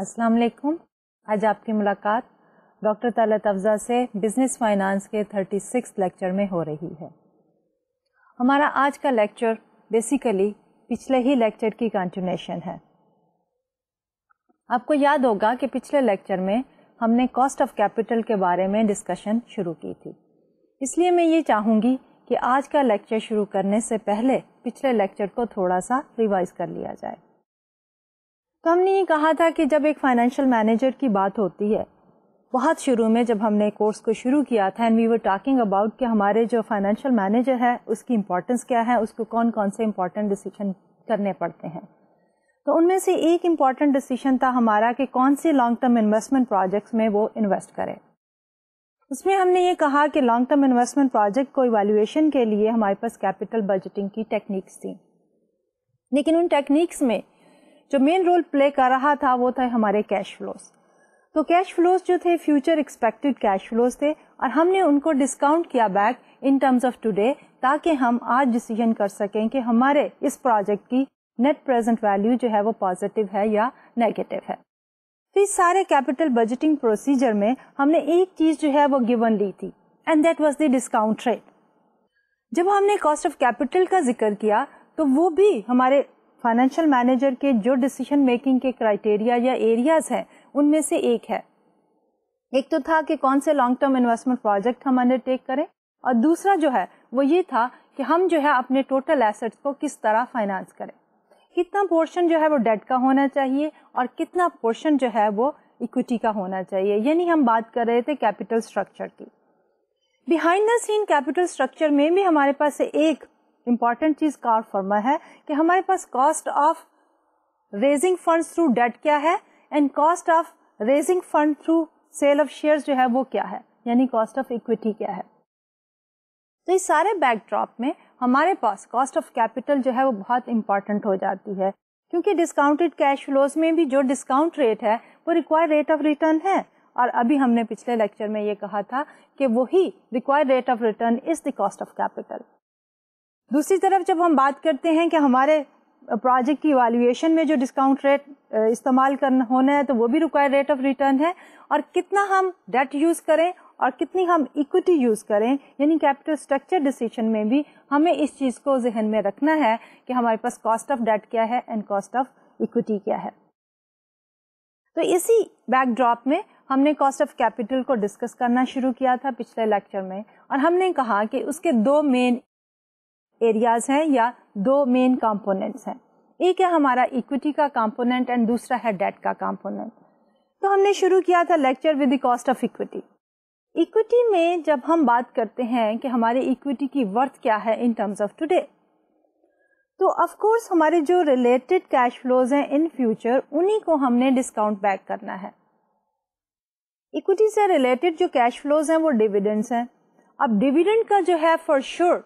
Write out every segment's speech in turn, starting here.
السلام علیکم. آج آپ کی ملاقات ڈاکٹر طلعت افضل سے بزنس فائنانس کے 36 لیکچر میں ہو رہی ہے. ہمارا آج کا لیکچر بیسیکلی پچھلے ہی لیکچر کی کنٹینیوشن ہے. آپ کو یاد ہوگا کہ پچھلے لیکچر میں ہم نے کاسٹ آف کیپٹل کے بارے میں ڈسکشن شروع کی تھی. اس لیے میں یہ چاہوں گی کہ آج کا لیکچر شروع کرنے سے پہلے پچھلے لیکچر کو تھوڑا سا ریوائز کر لیا جائے. تو ہم نے یہ کہا تھا کہ جب ایک فائنینشیل مینیجر کی بات ہوتی ہے، بہت شروع میں جب ہم نے کورس کو شروع کیا تھا and we were talking about کہ ہمارے جو فائنینشیل مینیجر ہے اس کی امپورٹنس کیا ہے، اس کو کون کون سے امپورٹنٹ ڈیسیژن کرنے پڑتے ہیں. تو ان میں سے ایک امپورٹنٹ ڈیسیژن تھا ہمارا کہ کون سی لانگ ٹرم انویسٹمنٹ پروجیکٹس میں وہ انویسٹ کرے. اس میں ہم نے یہ کہا کہ لانگ ٹرم انویسٹمنٹ پروجیکٹ کو ایویلویشن کے لیے ہمارے پاس کیپٹل بجٹنگ کی ٹیکنیکس تھیں، لیکن ان ٹیکنیکس میں جو مین رول پلے کر رہا تھا وہ تھے ہمارے کیش فلوز. تو کیش فلوز جو تھے فیوچر ایکسپیکٹڈ کیش فلوز تھے، اور ہم نے ان کو ڈسکاؤنٹ کیا back in terms of today تاکہ ہم آج ڈیسیژن کر سکیں کہ ہمارے اس پروجیکٹ کی نیٹ پریزنٹ ویلیو جو ہے وہ پازیٹو ہے یا نیگیٹو ہے. تو اس سارے کیپٹل بجٹنگ پروسیجر میں ہم نے ایک چیز جو ہے وہ گیون لی تھی and that was the discount rate. جب ہم نے کاسٹ آف کیپٹل کا ذکر کیا تو وہ بھی ہمارے فائنینشیل مینیجر کے جو ڈیسیژن میکنگ کے کرائٹیریا یا ایریاز ہیں ان میں سے ایک ہے. ایک تو تھا کہ کون سے لانگ ٹرم انویسٹمنٹ پروجیکٹ ہم انڈر ٹیک کریں، اور دوسرا جو ہے وہ یہ تھا کہ ہم جو ہے اپنے ٹوٹل ایسٹس کو کس طرح فائنانس کریں. کتنا پورشن جو ہے وہ ڈیٹ کا ہونا چاہیے اور کتنا پورشن جو ہے وہ اکویٹی کا ہونا چاہیے. یعنی ہم بات کر رہے تھے کیپٹل اسٹرکچر کی. Behind the scene capital structure میں بھی ہمارے پاس ایک امپورٹنٹ چیز کار فرما ہے کہ ہمارے پاس cost of raising fund through debt کیا ہے and cost of raising fund through sale of share جو ہے وہ کیا ہے، یعنی کاسٹ آف اکویٹی کیا ہے. تو اس سارے بیک ڈراپ میں ہمارے پاس کاسٹ آف کیپٹل جو ہے وہ بہت امپورٹنٹ ہو جاتی ہے، کیونکہ ڈسکاؤنٹڈ کیش فلوز میں بھی جو ڈسکاؤنٹ ریٹ ہے وہ ریکوائرڈ ریٹ آف ریٹرن ہے. اور ابھی ہم نے پچھلے لیکچر میں یہ کہا تھا کہ وہی required rate of return is the cost of capital. دوسری طرف جب ہم بات کرتے ہیں کہ ہمارے پروجیکٹ کی ایویلویشن میں جو ڈسکاؤنٹ ریٹ استعمال کرنا ہونا ہے تو وہ بھی ریکوائرڈ ریٹ آف ریٹرن ہے، اور کتنا ہم ڈیٹ یوز کریں اور کتنی ہم اکویٹی یوز کریں، یعنی کیپٹل اسٹرکچر ڈیسیژن میں بھی ہمیں اس چیز کو ذہن میں رکھنا ہے کہ ہمارے پاس کاسٹ آف ڈیٹ کیا ہے اینڈ کاسٹ آف اکویٹی کیا ہے. تو اسی بیک ڈراپ میں ہم نے کاسٹ آف کیپٹل کو ڈسکس کرنا شروع کیا تھا پچھلے لیکچر میں، اور ہم نے کہا کہ اس کے دو مین ایریاز ہیں یا دو مین کمپوننٹس ہیں. ایک ہے ہمارا اکویٹی کا کمپوننٹ اینڈ دوسرا ہے ڈیٹ کا کمپوننٹ. تو ہم نے شروع کیا تھا lecture with the cost of equity. Equity میں جب ہم بات کرتے ہیں کہ ہمارے اکویٹی کی ورتھ کیا ہے ان ٹرمز آف ٹوڈے، تو آف کورس ہمارے جو ریلیٹڈ کیش فلوز ہیں ان فیوچر انہی کو ہم نے ڈسکاؤنٹ بیک کرنا ہے. اکویٹی سے ریلیٹڈ جو کیش فلوز ہیں وہ ڈیویڈنڈس ہیں. اب ڈیویڈنڈ کا جو ہے فار شور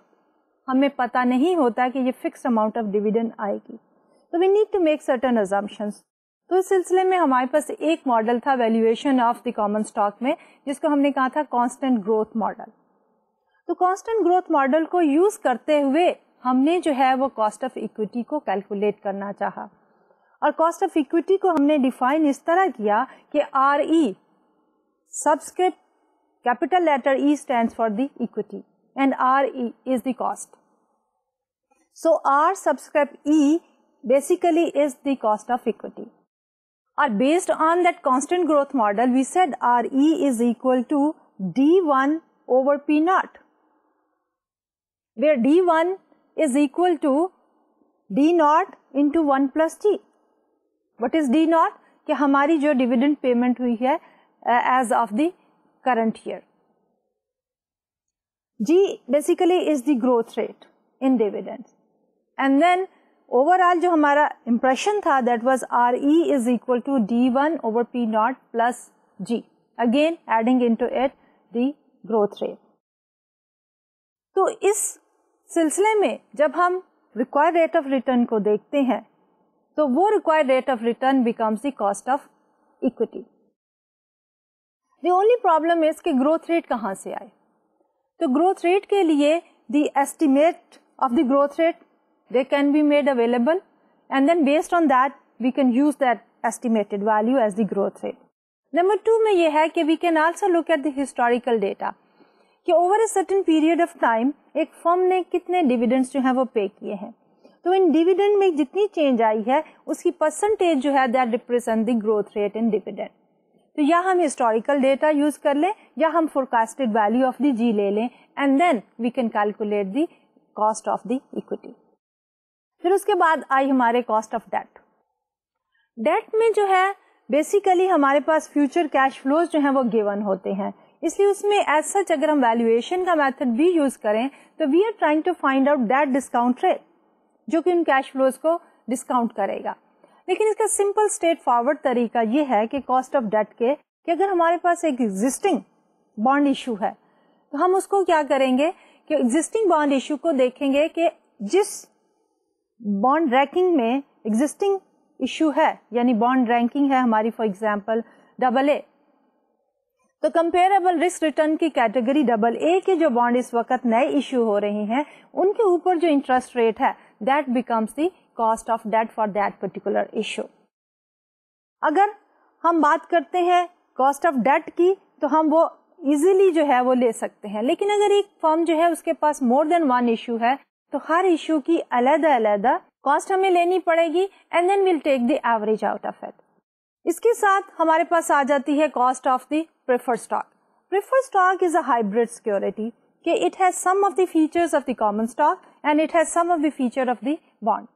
ہمیں پتا نہیں ہوتا کہ یہ فکس اماؤنٹ آف ڈیویڈنڈ آئے گی، تو we need to make certain assumptions. تو اس سلسلے میں ہمارے پاس ایک ماڈل تھا valuation of the common stock میں، جس کو ہم نے کہا تھا کانسٹنٹ گروتھ ماڈل. تو کانسٹنٹ گروتھ ماڈل کو یوز کرتے ہوئے ہم نے جو ہے وہ کاسٹ آف اکویٹی کو کیلکولیٹ کرنا چاہا، اور کاسٹ آف اکویٹی کو ہم نے ڈیفائن اس طرح کیا کہ R E subscript capital letter E stands for the equity and R E is the cost. So R subscript E basically is the cost of equity. Or based on that constant growth model, we said RE is equal to D1 over P naught, where D1 is equal to D naught into 1 plus T. What is D naught? کہ ہماری جو dividend payment ہوئی ہے as of the current year. G basically is the growth rate in dividends. And then overall جو ہمارا impression تھا that was RE is equal to D1 over P naught plus G, again adding into it the growth rate. تو اس سلسلے میں جب ہم required rate of return کو دیکھتے ہیں تو وہ required rate of return becomes the cost of equity. The only problem is کہ growth rate کہاں سے آئے. تو growth rate کے لیے the estimate of the growth rate they can be made available, and then based on that we can use that estimated value as the growth rate. Number 2 میں یہ ہے کہ we can also look at the historical data کہ over a certain period of time ایک فرم نے کتنے dividends جو ہیں وہ پے کیے ہیں. تو ان ڈیویڈنڈ میں جتنی چینج آئی ہے اس کی پرسنٹیج جو ہے that represent the growth rate in dividend. تو یا ہم ہسٹوریکل ڈیٹا یوز کر لیں یا ہم forecasted value of the G لے لیں and then we can calculate the cost of the equity. پھر اس کے بعد آئی ہمارے کاسٹ آف ڈیٹ. ڈیٹ میں جو ہے بیسیکلی ہمارے پاس فیوچر کیش فلوز جو ہیں وہ گیون ہوتے ہیں, اس لیے اس میں ایز سچ اگر ہم ویلویشن کا میتھڈ بھی یوز کریں تو we are trying to find out that discount rate جو کہ ان کیش فلوز کو ڈسکاؤنٹ کرے گا. لیکن اس کا سمپل اسٹریٹ فارورڈ طریقہ یہ ہے کہ کاسٹ آف ڈیٹ کے کہ اگر ہمارے پاس ایک ایگزسٹنگ بانڈ ایشو ہے تو ہم اس کو کیا کریں گے کہ ایگزسٹنگ بانڈ ایشو کو دیکھیں گے کہ جس بانڈ رینکنگ میں ایگزسٹنگ ایشو ہے یعنی بانڈ رینکنگ ہے ہماری فار ایگزامپل AA, تو کمپیریبل رسک ریٹرن کی کیٹیگری AA کے جو بانڈ اس وقت نئے ایشو ہو رہے ہیں ان کے اوپر جو انٹرسٹ ریٹ ہے that becomes the cost of debt for that particular issue. اگر ہم بات کرتے ہیں کاسٹ آف ڈیٹ کی تو ہم وہ ایزیلی جو ہے وہ لے سکتے ہیں, لیکن اگر ایک فرم جو ہے اس کے پاس مور دین ون ایشو ہے تو ہر ایشو کی علیحدہ علیحدہ کاسٹ ہمیں لینی پڑے گی and then we'll take the average out of it. اس کے ساتھ ہمارے پاس آ جاتی ہے cost of the preferred stock. Preferred stock is a hybrid security کہ it has some of the features of the common stock and it has some of the feature of the bond.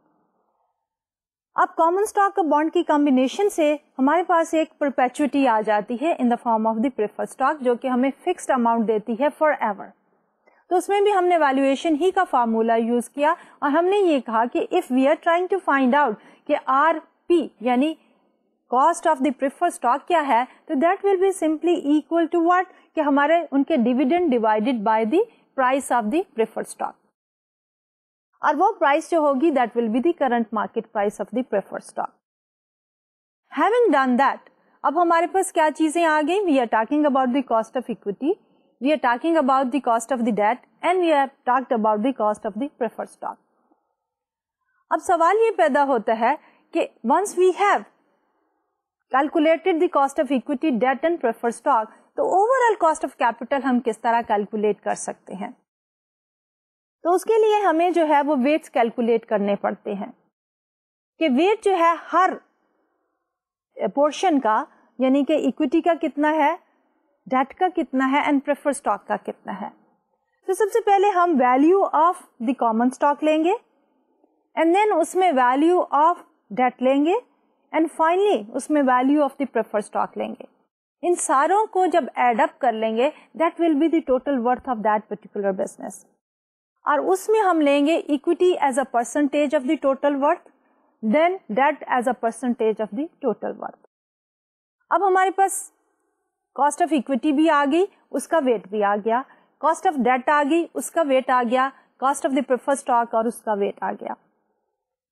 اب common stock اور bond کی combination سے ہمارے پاس ایک perpetuity آ جاتی ہے in the form of the preferred stock جو کہ ہمیں فکسڈ اماؤنٹ دیتی ہے فار ایور. تو اس میں بھی ہم نے ویلویشن ہی کا فارمولا یوز کیا اور ہم نے یہ کہا کہ if we are trying to find out کہ RP یعنی cost of the preferred stock کیا ہے تو that will be simply equal to what کہ ہمارے ان کے dividend divided by the price of the preferred stock, اور وہ پرائس جو ہوگی that will be the current market price of the preferred stock. Having done that اب ہمارے پاس کیا چیزیں آ گئی, we are talking about the cost of equity, we are talking about the cost of the debt and we have talked about the cost of the preferred stock. اب سوال یہ پیدا ہوتا ہے کہ once we have calculated the cost of equity, debt and preferred stock, تو overall cost of capital ہم کس طرح کیلکولیٹ کر سکتے ہیں. تو اس کے لیے ہمیں جو ہے وہ ویٹس کیلکولیٹ کرنے پڑتے ہیں کہ ویٹ جو ہے ہر پورشن کا یعنی کہ اکویٹی کا کتنا ہے, ڈیٹ کا کتنا ہے اینڈ پریفرڈ اسٹاک کا کتنا ہے. تو سب سے پہلے ہم value of the common stock لیں گے اینڈ دین اس میں ویلیو آف ڈیٹ لیں گے اینڈ فائنلی اس میں value of the preferred stock لیں گے. ان ساروں کو جب ایڈ اپ کر لیں گے that will be the total worth of that particular business, اور اس میں ہم لیں گے equity as a percentage of the total worth, then debt as a percentage of the total worth. اب ہمارے پاس کاسٹ آف اکویٹی بھی آ گئی, اس کا ویٹ بھی آ گیا, کاسٹ آف ڈیٹ آ گئی, اس کا ویٹ آ گیا, cost of the preferred stock اور اس کا ویٹ آ گیا.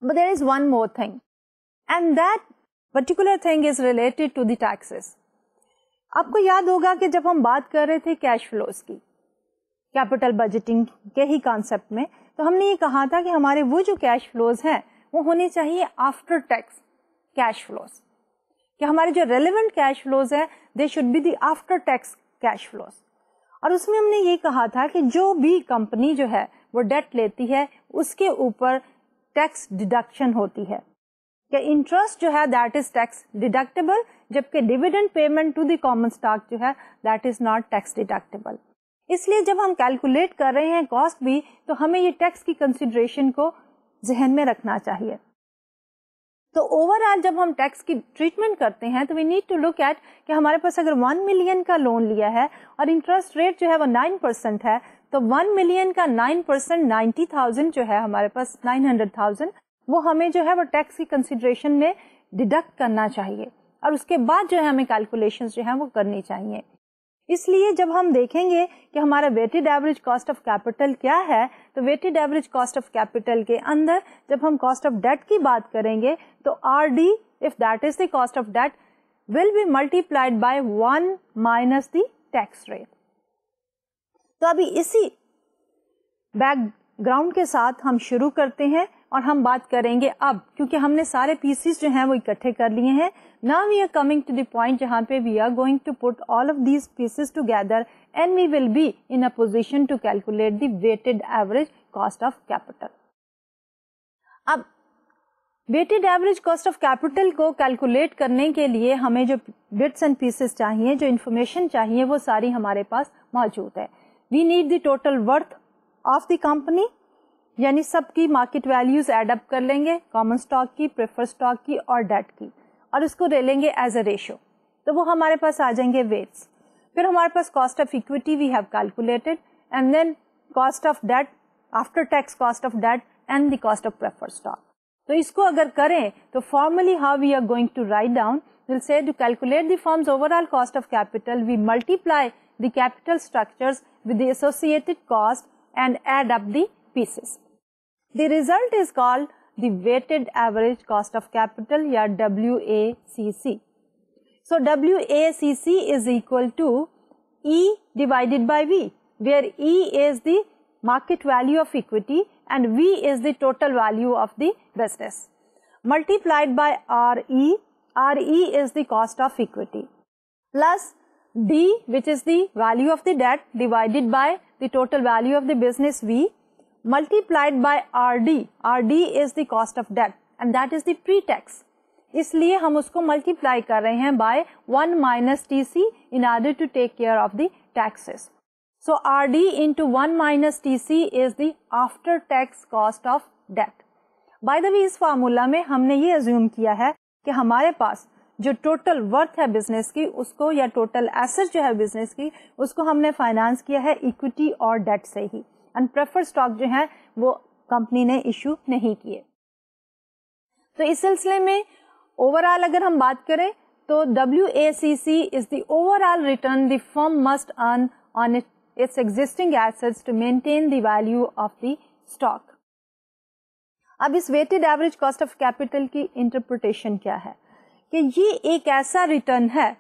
But there is one more thing, and that particular thing is related to the taxes. آپ کو یاد ہوگا کہ جب ہم بات کر رہے تھے کیش فلوز کی, کیپٹل بجٹنگ کے ہی کانسیپٹ میں, تو ہم نے یہ کہا تھا کہ ہمارے وہ جو کیش فلوز ہیں وہ ہونے چاہیے آفٹر ٹیکس کیش فلوز, کہ ہمارے جو ریلیونٹ کیش فلوز ہیں they should be the after tax cash flows. اور اس میں ہم نے یہ کہا تھا کہ جو بھی کمپنی جو ہے وہ ڈیٹ لیتی ہے اس کے اوپر ٹیکس ڈیڈکشن ہوتی ہے, کہ انٹرسٹ جو ہے دیٹ از ٹیکس ڈیڈکٹیبل, جبکہ dividend payment to the common stock جو ہے that is not tax deductible. اس لیے جب ہم کیلکولیٹ کر رہے ہیں کاسٹ بھی تو ہمیں یہ ٹیکس کی کنسیڈریشن کو ذہن میں رکھنا چاہیے. تو اوور آل جب ہم ٹیکس کی ٹریٹمنٹ کرتے ہیں تو we need to look at کہ ہمارے پاس اگر 1 ملین کا لون لیا ہے اور انٹرسٹ ریٹ جو ہے وہ 9% ہے, تو 1 ملین کا 9% 90,000 جو ہے ہمارے پاس 900,000 وہ ہمیں جو ہے وہ ٹیکس کی کنسیڈریشن میں ڈیڈکٹ کرنا چاہیے, اور اس کے بعد جو ہے ہمیں کیلکولیشن جو ہے وہ کرنی چاہیے. اس لیے جب ہم دیکھیں گے کہ ہمارا weighted average cost of capital کیا ہے, تو weighted average cost of capital کے اندر جب ہم کاسٹ آف ڈیٹ کی بات کریں گے تو RD if that is the cost of debt will be multiplied by 1 minus the tax rate. تو ابھی اسی بیک گراؤنڈ کے ساتھ ہم شروع کرتے ہیں اور ہم بات کریں گے اب کیونکہ ہم نے سارے پیسز جو ہیں وہ اکٹھے کر لیے ہیں. Now we are coming to the point جہاں پہ we are going to put all of these pieces together and we will be in a position to calculate the weighted average cost of capital. اب weighted average cost of capital کو calculate کرنے کے لیے ہمیں جو bits and pieces چاہیے, جو information چاہیے, وہ ساری ہمارے پاس موجود ہے. We need the total worth of the company, یعنی سب کی مارکیٹ ویلیوز ایڈ اپ کر لیں گے, کامن اسٹاک کی, پریفر اسٹاک کی اور ڈیٹ کی, اور اس کو لے لیں گے ایز اے ریشو. تو وہ ہمارے پاس آ جائیں گے ویٹس. پھر ہمارے پاس cost of equity we have calculated, and then cost of debt, after tax cost of debt and the cost of prefer stock. تو اس کو اگر کریں تو formally how we are going to write down, will say to calculate the firm's overall cost of capital we multiply the capital structures with the associated cost and add up the pieces. The result is called the weighted average cost of capital یا WACC. So WACC is equal to E divided by V, where E is the market value of equity and V is the total value of the business, multiplied by RE. RE is the cost of equity, plus D, which is the value of the debt, divided by the total value of the business V, multiplied by RD. RD is the cost of debt and that is the pre-tax. اس لیے ہم اس کو multiply کر رہے ہیں by 1 minus TC in order to take care of the taxes. So RD into 1 minus TC is the after tax cost of debt. By the way, اس formula میں ہم نے یہ assume کیا ہے کہ ہمارے پاس جو ٹوٹل ورتھ ہے بزنس کی اس کو, یا ٹوٹل ایسٹ جو ہے بزنس کی اس کو ہم نے فائنانس کیا ہے اکویٹی اور ڈیٹ سے ہی, اینڈ پریفر اسٹاک جو ہے وہ کمپنی نے ایشو نہیں کیے. تو اس سلسلے میں اوور آل اگر ہم بات کریں تو WACC is the overall return the firm must earn on its existing assets to maintain the value of the stock. اب اس weighted average cost of capital کی انٹرپریٹیشن کیا ہے کہ یہ ایک ایسا ریٹرن ہے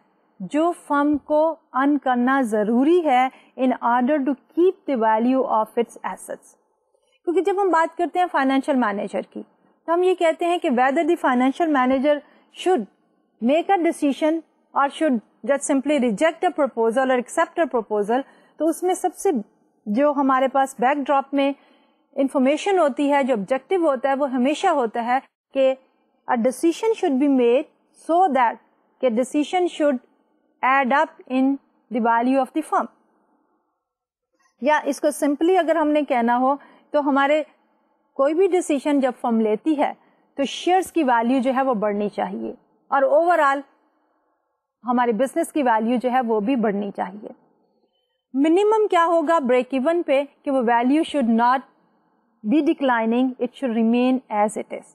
جو فرم کو ارن کرنا ضروری ہے in order to keep the value of its assets. کیونکہ جب ہم بات کرتے ہیں فائنینشیل مینیجر کی تو ہم یہ کہتے ہیں کہ whether the financial manager should make a decision or should just simply reject a proposal or accept a proposal. تو اس میں سب سے جو ہمارے پاس بیک ڈراپ میں انفارمیشن ہوتی ہے, جو آبجیکٹو ہوتا ہے, وہ ہمیشہ ہوتا ہے کہ a decision should be made so that کہ decision should add up in the value of the firm. یا اس کو سمپلی اگر ہم نے کہنا ہو تو ہمارے کوئی بھی ڈیسیژن جب فرم لیتی ہے تو شیئرس کی ویلو جو ہے وہ بڑھنی چاہیے, اور اوور آل ہمارے بزنس کی ویلو جو ہے وہ بھی بڑھنی چاہیے. منیمم کیا ہوگا بریک ایون پہ کہ وہ value should not be declining, it should remain as it is.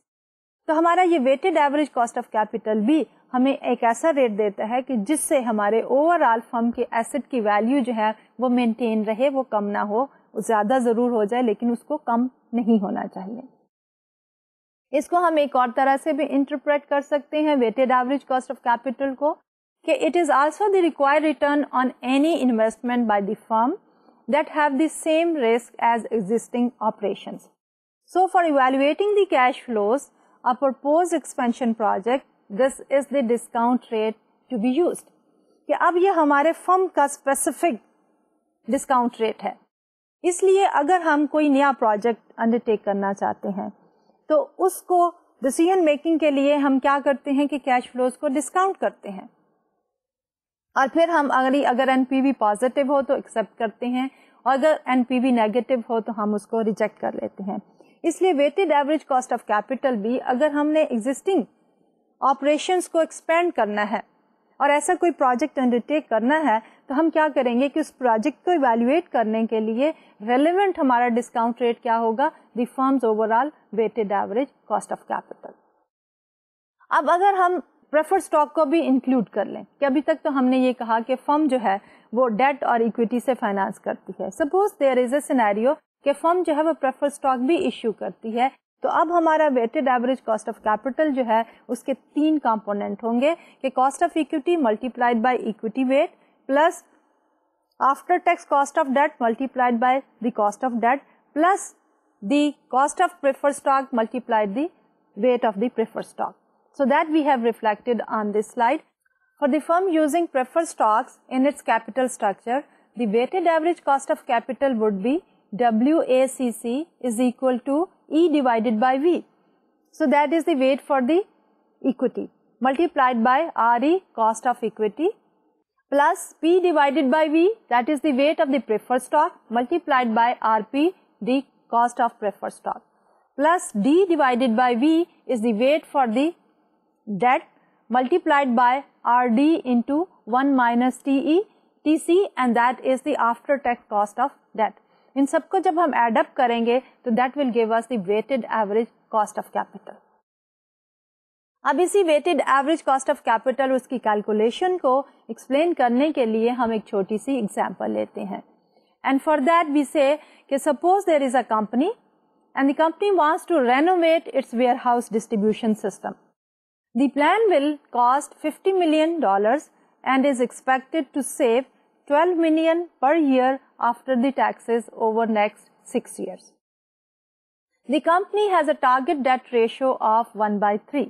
تو ہمارا یہ weighted average cost of capital بھی ہمیں ایک ایسا ریٹ دیتا ہے کہ جس سے ہمارے اوور آل فرم کے ایسٹ کی ویلو جو ہے وہ مینٹین رہے, وہ کم نہ ہو, زیادہ ضرور ہو جائے لیکن اس کو کم نہیں ہونا چاہیے. اس کو ہم ایک اور طرح سے بھی انٹرپریٹ کر سکتے ہیں weighted average cost of capital کو کہ it is also the required return on any investment by the firm that have the same risk as existing operations. So for evaluating the cash flows, a proposed expansion project, this is the discount rate to be used. کہ اب یہ ہمارے فرم کا specific discount rate ہے, اس لیے اگر ہم کوئی نیا پروجیکٹ انڈر ٹیک کرنا چاہتے ہیں تو اس کو ڈیسیژن میکنگ کے لیے ہم کیا کرتے ہیں کہ کیش فلوز کو ڈسکاؤنٹ کرتے ہیں, اور پھر ہم اگر این پی وی پازیٹیو ہو تو ایکسپٹ کرتے ہیں, اور اگر این پی وی نیگیٹو ہو تو ہم اس کو ریجیکٹ کر لیتے ہیں. اس لیے weighted average cost of capital بھی اگر ہم نے ایگزسٹنگ آپریشنس کو ایکسپینڈ کرنا ہے اور ایسا کوئی پروجیکٹ انڈرٹیک کرنا ہے تو ہم کیا کریں گے کہ اس پروجیکٹ کو ایویلویٹ کرنے کے لیے ریلیونٹ ہمارا ڈسکاؤنٹ ریٹ کیا ہوگا, the firm's overall weighted average cost of capital. اب اگر ہم پریفر اسٹاک کو بھی انکلوڈ کر لیں کہ ابھی تک تو ہم نے یہ کہا کہ فرم جو ہے وہ ڈیٹ اور اکویٹی سے فائنانس کرتی ہے. Suppose there is a scenario کہ فرم جو ہے وہ پریفر اسٹاک بھی ایشو کرتی ہے, تو اب ہمارا weighted average cost of capital جو ہے اس کے 3 کمپوننٹ ہوں گے کہ cost of equity multiplied by equity weight plus after tax cost of debt multiplied by the cost of debt plus the cost of preferred stock multiplied the weight of the preferred stock. So that we have reflected on this slide. For the firm using preferred stocks in its capital structure, the weighted average cost of capital would be WACC is equal to E divided by V. So that is the weight for the equity multiplied by RE, cost of equity, plus P divided by V, that is the weight of the preferred stock, multiplied by RP, the cost of preferred stock, plus D divided by V is the weight for the debt, multiplied by RD into 1 minus TC, and that is the after tax cost of debt. ان سب کو جب ہم add up کریں گے تو that will give us the weighted average cost of capital. اب اسی weighted average cost of capital اس کی کیلکولیشن کو ایکسپلین کرنے کے لیے ہم ایک چھوٹی سی ایگزامپل لیتے ہیں. And for that we say کہ suppose there is a company and the company wants to renovate its warehouse distribution system. The plan will cost $50 million and is expected to save $12 million per year after the taxes over next 6 years. The company has a target debt ratio of 1/3,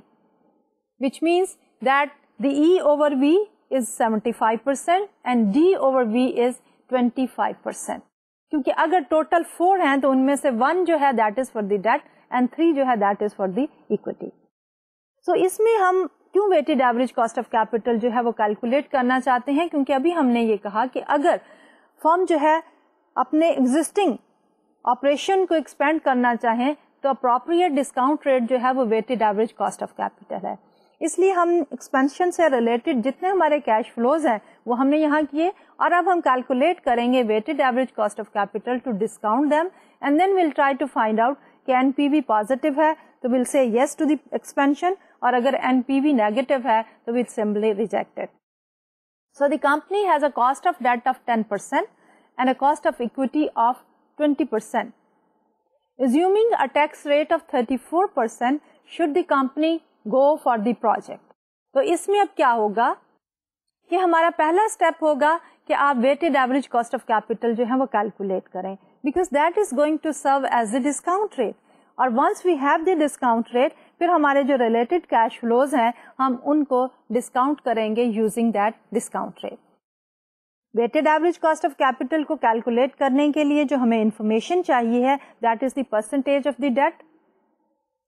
which means that the E over V is 75% and D over V is 25%. کیونکہ اگر total 4 ہیں تو ان میں سے 1 جو ہے that is for the debt and 3 جو ہے that is for the equity. So اس میں ہم کیوں weighted average cost of capital جو ہے وہ کیلکولیٹ کرنا چاہتے ہیں؟ کیونکہ ابھی ہم نے یہ کہا کہ اگر فرم جو ہے اپنے ایگزسٹنگ آپریشن کو ایکسپینڈ کرنا چاہیں تو اپروپریٹ ڈسکاؤنٹ ریٹ جو ہے وہ weighted average cost of capital ہے. اس لیے ہم ایکسپینشن سے ریلیٹڈ جتنے ہمارے کیش فلوز ہیں وہ ہم نے یہاں کیے، اور اب ہم کیلکولیٹ کریں گے weighted average cost of capital to discount them, and then we'll try to find out کہ این پی وی پازیٹیو ہے تو ویل سے یس ٹو دی ایکسپینشن، اور اگر این پی وی نیگیٹو ہے تو we'll simply reject it. So the company has a cost of debt of 10% and a cost of equity of 20%. Assuming a tax rate of 34%, should the company go for the project? تو اس میں اب کیا ہوگا کہ ہمارا پہلا step ہوگا کہ آپ weighted average cost of capital جو ہے وہ کیلکولیٹ کریں، because that is going to serve as a discount rate. اور once we have the discount rate, پھر ہمارے جو ریلیٹڈ کیش فلوز ہیں ہم ان کو ڈسکاؤنٹ کریں گے using that discount rate. Weighted average cost of capital کو کیلکولیٹ کرنے کے لیے جو ہمیں انفارمیشن چاہیے ہے that is the percentage of the debt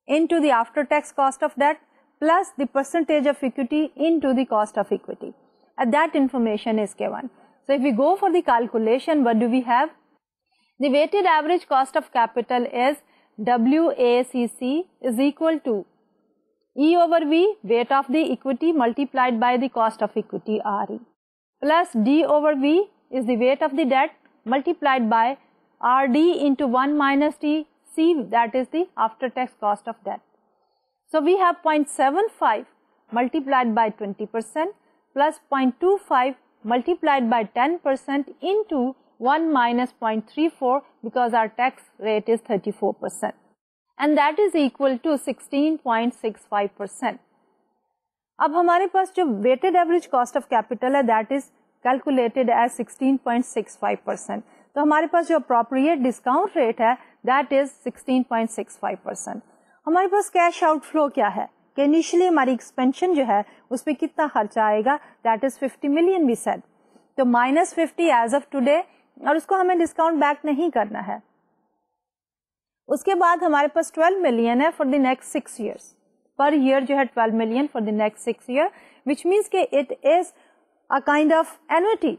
into the after tax cost of debt plus the percentage of equity into the cost of equity. And that information is given. So if we go for the calculation, what do we have? The weighted average cost of capital is WACC is equal to E over V, weight of the equity multiplied by the cost of equity RE, plus D over V is the weight of the debt multiplied by RD into 1 minus TC, that is the after tax cost of debt. So we have 0.75 multiplied by 20% plus 0.25 multiplied by 10% into 1 minus 0.34 because our tax rate is 34%. And that is equal to 16.65%. اب ہمارے پاس جو weighted average cost of capital ہے that is calculated as 16.65%. تو ہمارے پاس جو appropriate discount rate ہے دیٹ از 16.65%. ہمارے پاس کیش آؤٹ فلو کیا ہے کہ انیشلی ہماری ایکسپینشن جو ہے اس پہ کتنا خرچہ آئے گا that is 50 million we said. تو -50 ایز آف ٹوڈے، اور اس کو ہمیں ڈسکاؤنٹ بیک نہیں کرنا ہے. اس کے بعد ہمارے پاس 12 million ہے for the next 6 years. Per year جو ہے 12 million for the next 6 year, which means کہ it is a kind of annuity.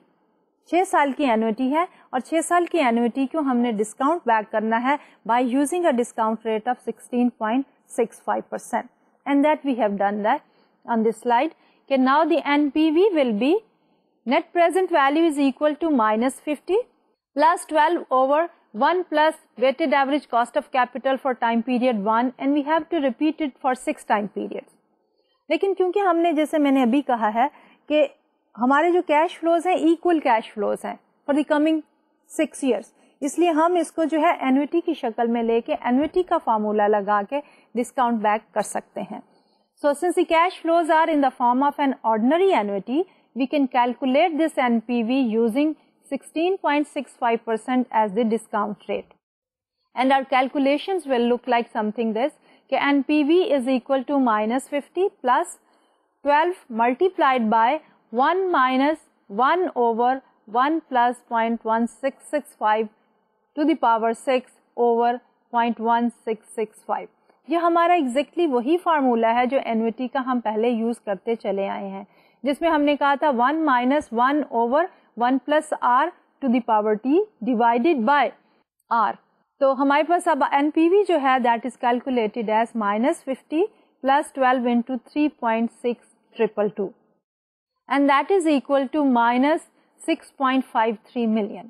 6 سال کی اینوٹی ہے، اور 6 سال کی اینوٹی کو ہم نے ڈسکاؤنٹ بیک کرنا ہے by using a discount rate of 16.65%. And that we have done that on this slide. Okay, now the NPV will be net present value is equal to -50 plus 12 over 1 plus weighted average cost of capital for time period 1, and we have to repeat it for 6 time periods. لیکن کیونکہ ہم نے جیسے میں نے ابھی کہا ہے کہ ہمارے جو کیش فلوز ہیں ایکول کیش فلوز ہیں فار دی کمنگ 6 years, اس لیے ہم اس کو جو ہے اینوٹی کی شکل میں لے کے اینوٹی کا فارمولا لگا کے ڈسکاؤنٹ بیک کر سکتے ہیں. So since the cash flows are in the form of an ordinary annuity, we can calculate this NPV using 16.65% as the discount rate. And our calculations will look like something this, کہ NPV is equal to -50 plus 12 multiplied by 1 minus 1 over 1 plus 0.1665 to the power 6 over 0.1665. یہ ہمارا exactly وہی formula ہے جو annuity کا ہم پہلے use کرتے چلے آئے ہیں، جس میں ہم نے کہا تھا 1 minus 1 over 1 plus r to the power t divided by r. تو ہمارے پاس اب این پی وی جو ہے that is calculated as -50 plus 12 into 3.6222 and that is equal to -6.53 million.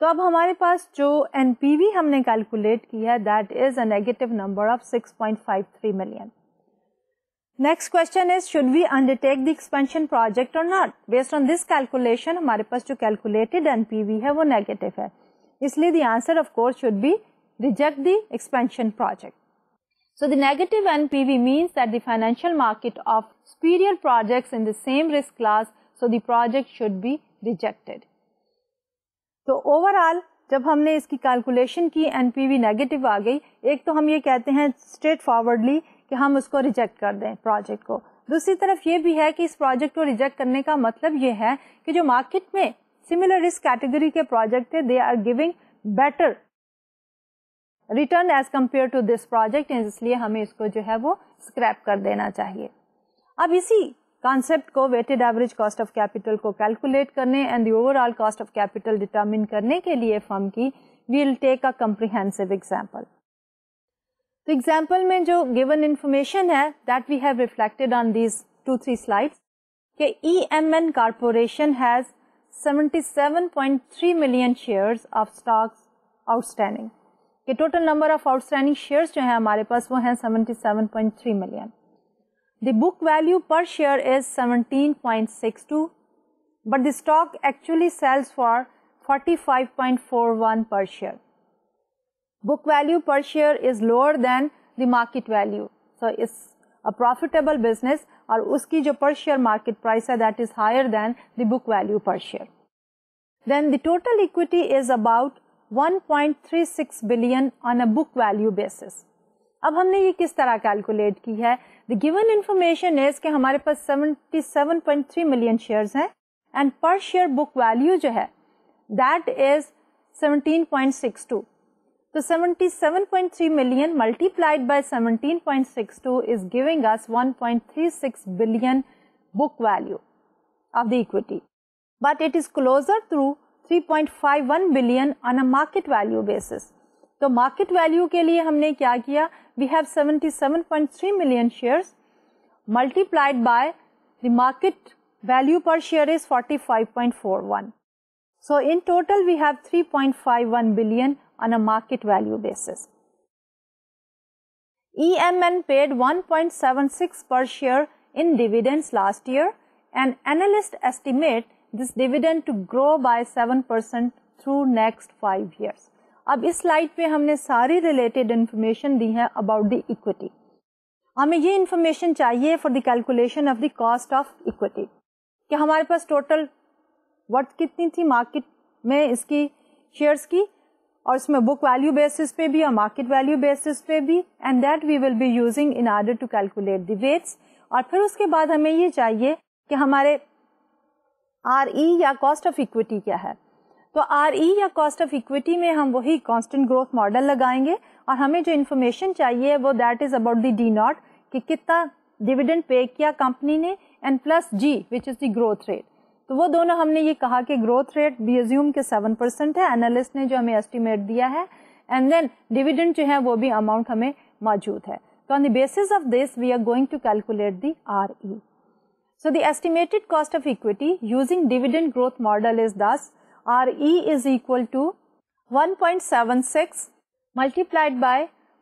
تو اب ہمارے پاس جو این پی وی ہم نے کیلکولیٹ کی ہے that is a negative number of 6.53 million. Next question is, should we undertake the expansion project or not? Based on this calculation ہمارے پاس جو calculated NPV ہے وہ نیگیٹو ہے، اس لیے the answer of course should be reject the expansion project. So the negative NPV means that the financial market of superior projects in the same risk class, so the project should be rejected. تو overall جب ہم نے اس کی calculation کی NPV negative آ گئی، ایک تو ہم یہ کہتے ہیں اسٹریٹ فارورڈلی کہ ہم اس کو ریجیکٹ کر دیں پروجیکٹ کو، دوسری طرف یہ بھی ہے کہ اس پروجیکٹ کو ریجیکٹ کرنے کا مطلب یہ ہے کہ جو مارکیٹ میں سملر رسک کیٹیگری کے پروجیکٹ تھے they are giving better return as compare to this project, اس لیے ہمیں اس کو جو ہے وہ اسکریپ کر دینا چاہیے. اب اسی کانسیپٹ کو weighted average cost of capital کو کیلکولیٹ کرنے and the overall cost of capital determine کرنے کے لیے فرم کی we will take a comprehensive example. تو ایگزامپل میں جو گیون انفارمیشن ہے that we have reflected on these 2-3 slides کہ EMN corporation has 77.3 million shares of stocks outstanding. کہ total number of outstanding shares جو ہیں ہمارے پاس وہ ہیں 77.3 million. The book value per share is 17.62 but the stock actually sells for 45.41 per share. Book value per share is lower than the market value, so it's a profitable business اور اس کی جو per share market price ہے that is higher than the book value per share. Then the total equity is about 1.36 billion on a book value basis. اب ہم نے یہ کس طرح کیلکولیٹ کی ہے؟ The given information is کہ ہمارے پاس 77.3 million shares ہیں and per share book value جو ہے that is 17.62. تو 77.3 million multiplied by 17.62 is giving us 1.36 billion book value of the equity. But it is closer to 3.51 billion on a market value basis. تو market value کے لیے ہم نے کیا کیا؟ We have 77.3 million shares multiplied by the market value per share is 45.41. So in total we have 3.51 billion on a market value basis. EMN paid 1.76 per share in dividends last year and analysts estimate this dividend to grow by 7% through next 5 years. اب اس slide پہ ہم نے ساری related information دی ہے about the equity. ہمیں یہ information چاہیے for the calculation of the cost of equity کہ ہمارے پاس ٹوٹل ورتھ کتنی تھی مارکیٹ میں اس کی شیئرس کی، اور اس میں بک ویلیو بیسس پہ بھی اور مارکیٹ ویلیو بیسس پہ بھی، and that we will be using in order to calculate the weights. اور پھر اس کے بعد ہمیں یہ چاہیے کہ ہمارے آر ای یا کاسٹ آف اکویٹی کیا ہے. تو آر ای یا کاسٹ آف اکویٹی میں ہم وہی کانسٹنٹ گروتھ ماڈل لگائیں گے اور ہمیں جو انفارمیشن چاہیے وہ that is about the D naught کہ کتنا ڈیویڈنڈ پے کیا کمپنی نے and plus G which is the growth rate. تو وہ دونوں ہم نے یہ کہا کہ گروتھ ریٹ بھی ازیوم کے 7% ہے اینالسٹ نے جو ہمیں ایسٹیمیٹ دیا ہے، اینڈ دین ڈیویڈنڈ جو ہے وہ بھی اماؤنٹ ہمیں موجود ہے. تو on the basis of this we are going to calculate the R E. So the estimated cost of equity using dividend growth model is thus RE is equal to 1.76 multiplied by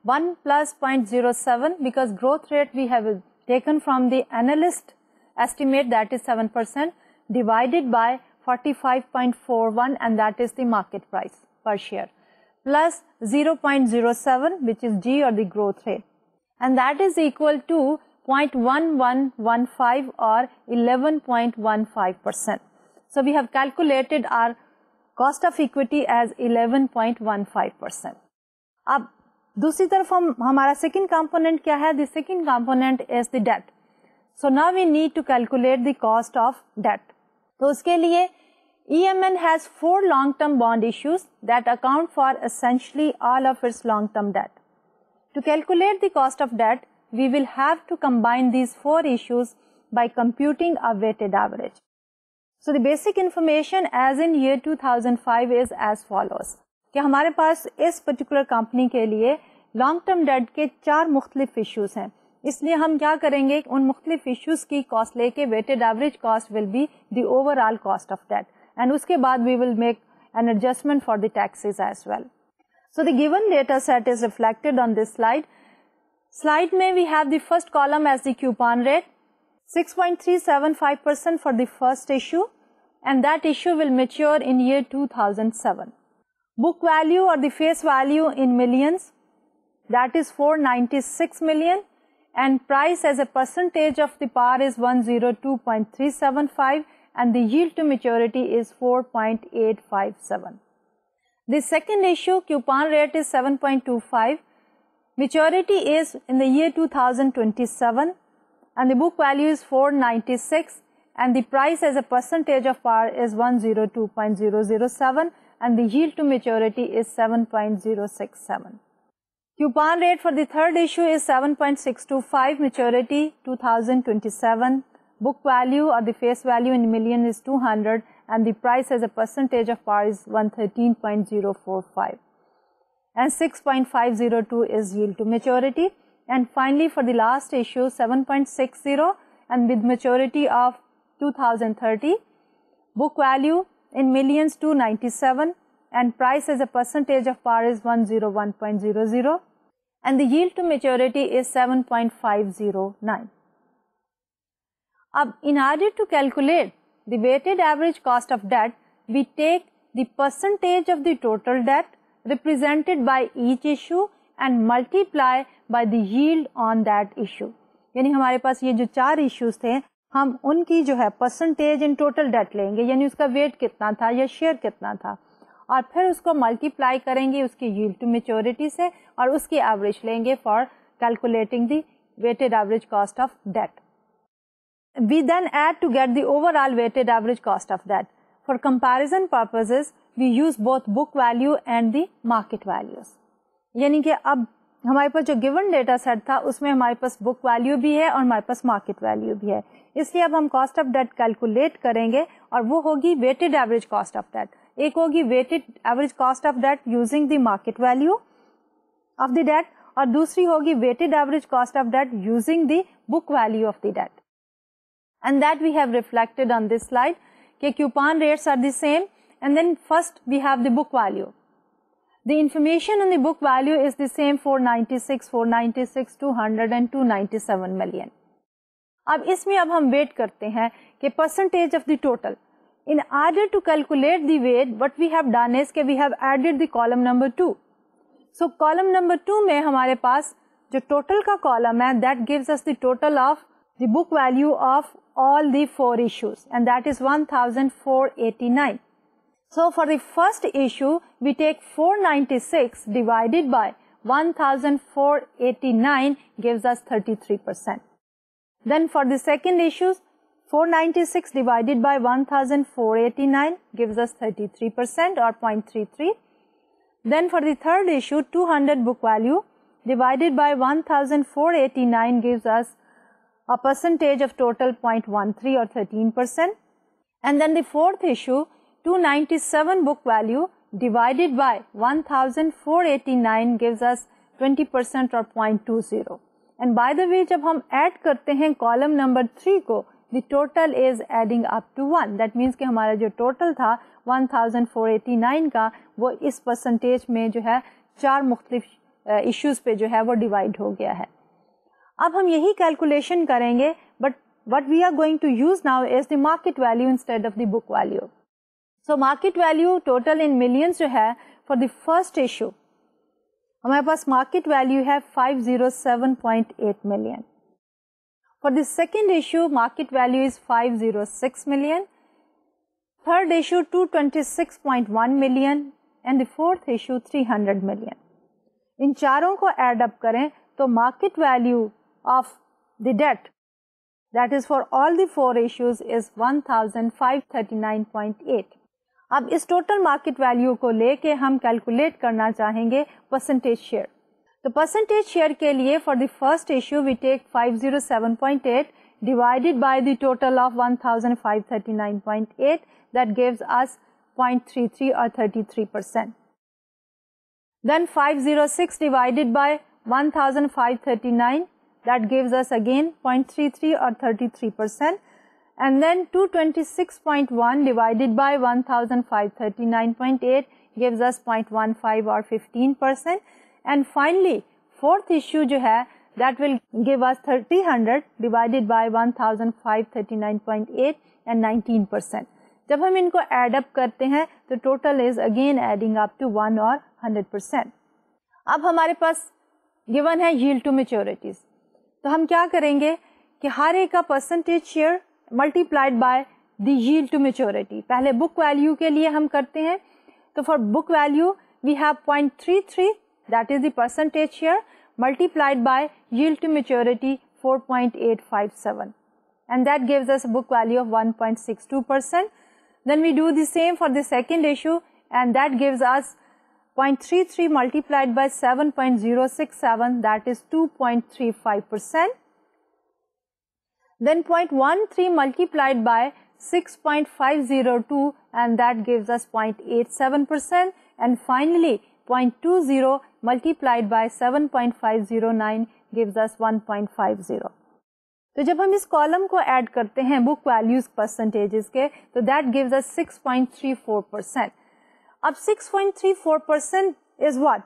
1 plus 0.07 because growth rate we have taken from the analyst estimate that is 7% divided by 45.41 and that is the market price per share plus 0.07 which is G or the growth rate and that is equal to 0.1115 or 11.15%. So we have calculated our cost of equity as 11.15%. اب دوسری طرف ہمارا second component کیا ہے؟ The second component is the debt. So now we need to calculate the cost of debt. تو اس کے لیے EMN has 4 long-term bond issues that account for essentially all of its long-term debt. To calculate the cost of debt, we will have to combine these 4 issues by computing a weighted average. So the basic information as in year 2005 is as follows. کہ ہمارے پاس اس particular company کے لیے long term debt کے 4 مختلف issues ہیں. اس لیے ہم کیا کریں گے؟ ان مختلف ایشوز کی کاسٹ لے کے weighted average cost will be the overall cost of debt, and اس کے بعد we will make an adjustment for the taxes as well. So the given data set is reflected on this slide. Slide میں we have the first column as the coupon rate 6.375% for the first issue, and that issue will mature in year 2007. Book value or the face value in millions, that is 496 million, and price as a percentage of the par is 102.375, and the yield to maturity is 4.857. The second issue, coupon rate is 7.25, maturity is in the year 2027, and the book value is 496, and the price as a percentage of par is 102.007, and the yield to maturity is 7.067. Coupon rate for the third issue is 7.625, maturity 2027, book value or the face value in million is 200, and the price as a percentage of par is 113.045, and 6.502 is yield to maturity. And finally for the last issue 7.60, and with maturity of 2030, book value in millions 297, and price as a percentage of par is 101.00, and the yield to maturity is 7.509. In order to calculate the weighted average cost of debt, we take the percentage of the total debt represented by each issue and multiply by the yield on that issue. یعنی ہمارے پاس یہ جو 4 issues تھے, ہم ان کی جو ہے percentage in total debt لیں گے, یعنی اس کا ویٹ کتنا تھا یا شیئر کتنا تھا, اور پھر اس کو ملٹیپلائی کریں گے اس کی ییلڈ ٹو میچورٹی سے, اور اس کی ایوریج لیں گے for calculating the weighted average cost of debt. We then add to get the overall weighted average cost of debt. For comparison purposes, we use both book value and the market values. یعنی کہ اب ہمارے پاس جو given data set تھا اس میں ہمارے پاس بک ویلیو بھی ہے اور ہمارے پاس مارکیٹ ویلیو بھی ہے, اس لیے اب ہم کاسٹ آف ڈیٹ کیلکولیٹ کریں گے, اور وہ ہوگی weighted average cost of debt. ایک ہوگی weighted average cost of debt using the market value of the debt, اور دوسری ہوگی weighted average cost of debt using the book value of the debt. And that we have reflected on this slide. کہ coupon rates are the same, and then first we have the book value. The information on the book value is the same, 496, 200 and 297 million. اب اس میں اب ہم wait کرتے ہیں کہ percentage of the total. In order to calculate the weight, what we have done is کہ we have added the column number 2. So column number 2 میں ہمارے پاس جو total کا column ہے, that gives us the total of the book value of all the 4 issues, and that is 1489. So for the first issue we take 496 divided by 1489 gives us 33%. Then for the second issue 496 divided by 1489 gives us 33% or 0.33. Then for the third issue 200 book value divided by 1489 gives us a percentage of total 0.13 or 13%. And then the fourth issue 297 book value divided by 1489 gives us 20% or 0.20. And by the way جب ہم add کرتے ہیں column number 3 کو, the total is adding up to 1. That means کہ ہمارا جو total تھا 1489 کا, وہ اس percentage میں جو ہے 4 مختلف issues پہ جو ہے وہ ڈیوائڈ ہو گیا ہے. اب ہم یہی کیلکولیشن کریں گے, but what we are going to use now is the market value instead of the book value. So market value total in millions جو ہے for the first issue ہمارے پاس market value ہے 507.8 million. For the second issue market value is 506 million. Third issue 226.1 million, and the fourth issue 300 million. ان چاروں کو add up کریں تو market value of the debt that is for all the 4 issues is 1539.8. اب اس total market value کو لے کے ہم calculate کرنا چاہیں گے پرسنٹیج شیئر. تو پرسنٹیج شیئر کے لیے for the first issue we take 507.8 divided by the total of 1539.8 that gives us 0.33 or 33%. Then 506 divided by 1539 that gives us again 0.33 or 33%. And then 226.1 divided by 1539.8 gives us 0.15 or 15%. And finally fourth issue جو ہے that will give us 3000 divided by 1539.8 and 19%. جب ہم ان کو add up کرتے ہیں تو total is again adding up to 1 اور 100%. اب ہمارے پاس گیون ہے yield to maturities. تو ہم کیا کریں گے کہ ہر ایک کا percentage share multiplied by the yield to maturity. پہلے بک ویلیو کے لیے ہم کرتے ہیں تو for book value we have 0.33 that is the percentage share multiplied by yield to maturity 4.857 and that gives us a book value of 1.62%. Then we do the same for the second issue and that gives us 0.33 multiplied by 7.067 that is 2.35%. Then 0.13 multiplied by 6.502 and that gives us 0.87%. And finally 0.20 multiplied by 7.509 gives us 1.50. تو جب ہم اس column کو add کرتے ہیں بک values percentages کے تو that gives us 6.34%. اب 6.34% is what?